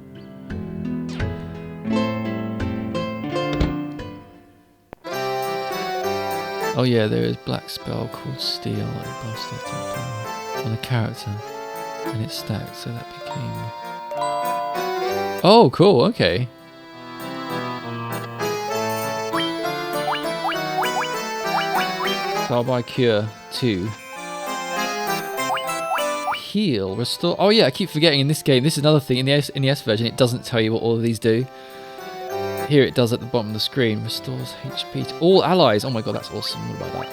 Oh yeah, there is black spell called Steel at the boss on the character, and it stacked, so that became. Oh, cool. Okay. So I'll buy Cure 2. Heal, restore. Oh yeah, I keep forgetting in this game. This is another thing. In the NES version, it doesn't tell you what all of these do. Here it does at the bottom of the screen. Restores HP to all allies. Oh my god, that's awesome. What about that?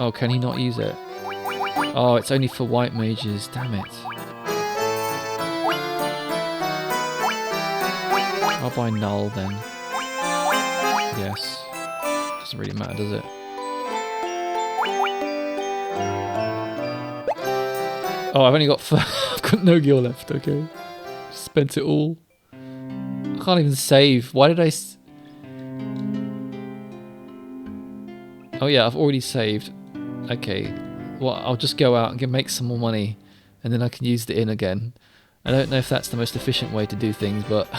Oh, can he not use it? Oh, it's only for white mages. Damn it. I'll buy Null then. Yes. Doesn't really matter, does it? Oh, I've only got I've got no gear left. Okay, spent it all. I can't even save. Why did I? Oh yeah, I've already saved. Okay, well I'll just go out and make some more money, and then I can use the inn again. I don't know if that's the most efficient way to do things, but.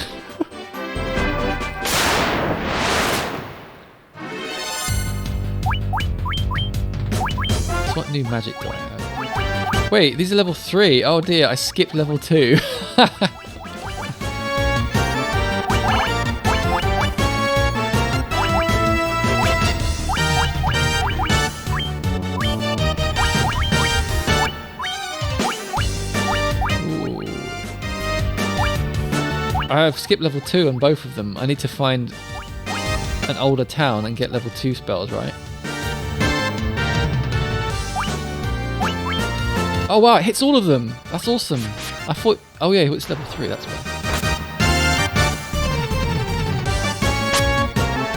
What new magic do I have? Wait, these are level 3. Oh dear, I skipped level 2. I have skipped level 2 on both of them. I need to find an older town and get level 2 spells, right? Oh wow, it hits all of them. That's awesome. I thought... Oh yeah, it's level 3, that's right.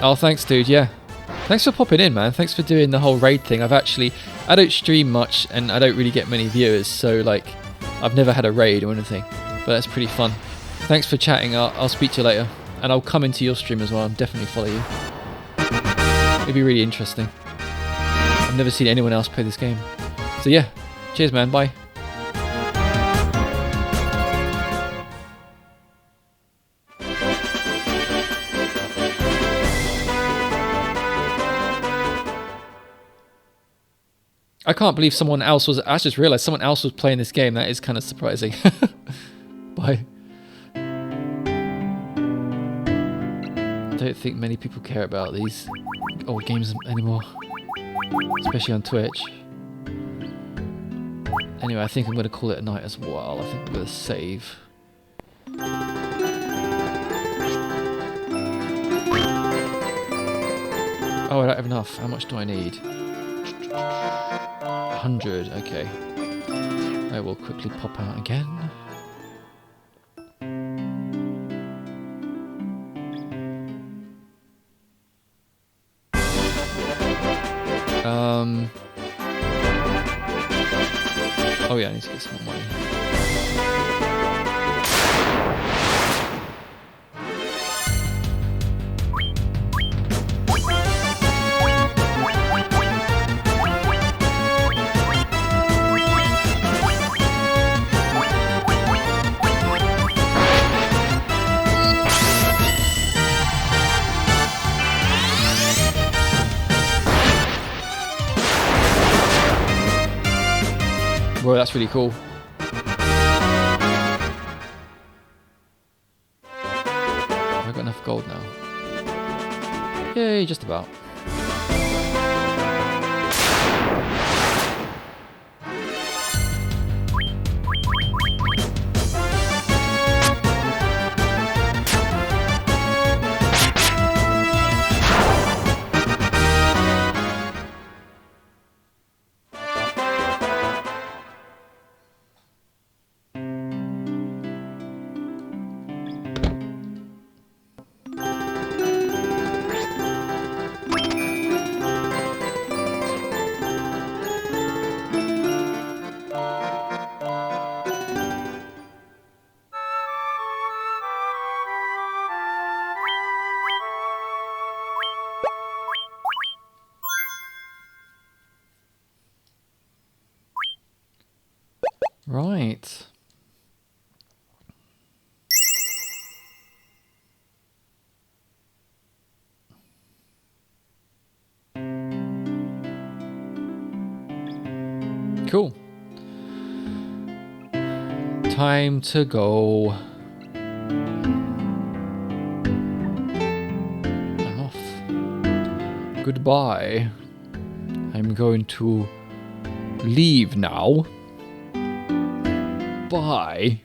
Oh, thanks dude, yeah. Thanks for popping in, man. Thanks for doing the whole raid thing. I don't stream much and I don't really get many viewers, so like, I've never had a raid or anything. But that's pretty fun. Thanks for chatting. I'll speak to you later. And I'll come into your stream as well. I'll definitely follow you. It'd be really interesting. I've never seen anyone else play this game. So yeah. Cheers, man. Bye. I can't believe someone else was... I just realised someone else was playing this game. That is kind of surprising. Bye. I don't think many people care about these old games anymore. Especially on Twitch. Anyway, I think I'm going to call it a night as well. I think I'm going to save. Oh, I don't have enough. How much do I need? 100, okay. I will quickly pop out again. Oh yeah, I need to get some more money. Bro, that's really cool. Have I got enough gold now? Yay, just about. Right. Cool. Time to go. I'm off. Goodbye. I'm going to leave now. Bye.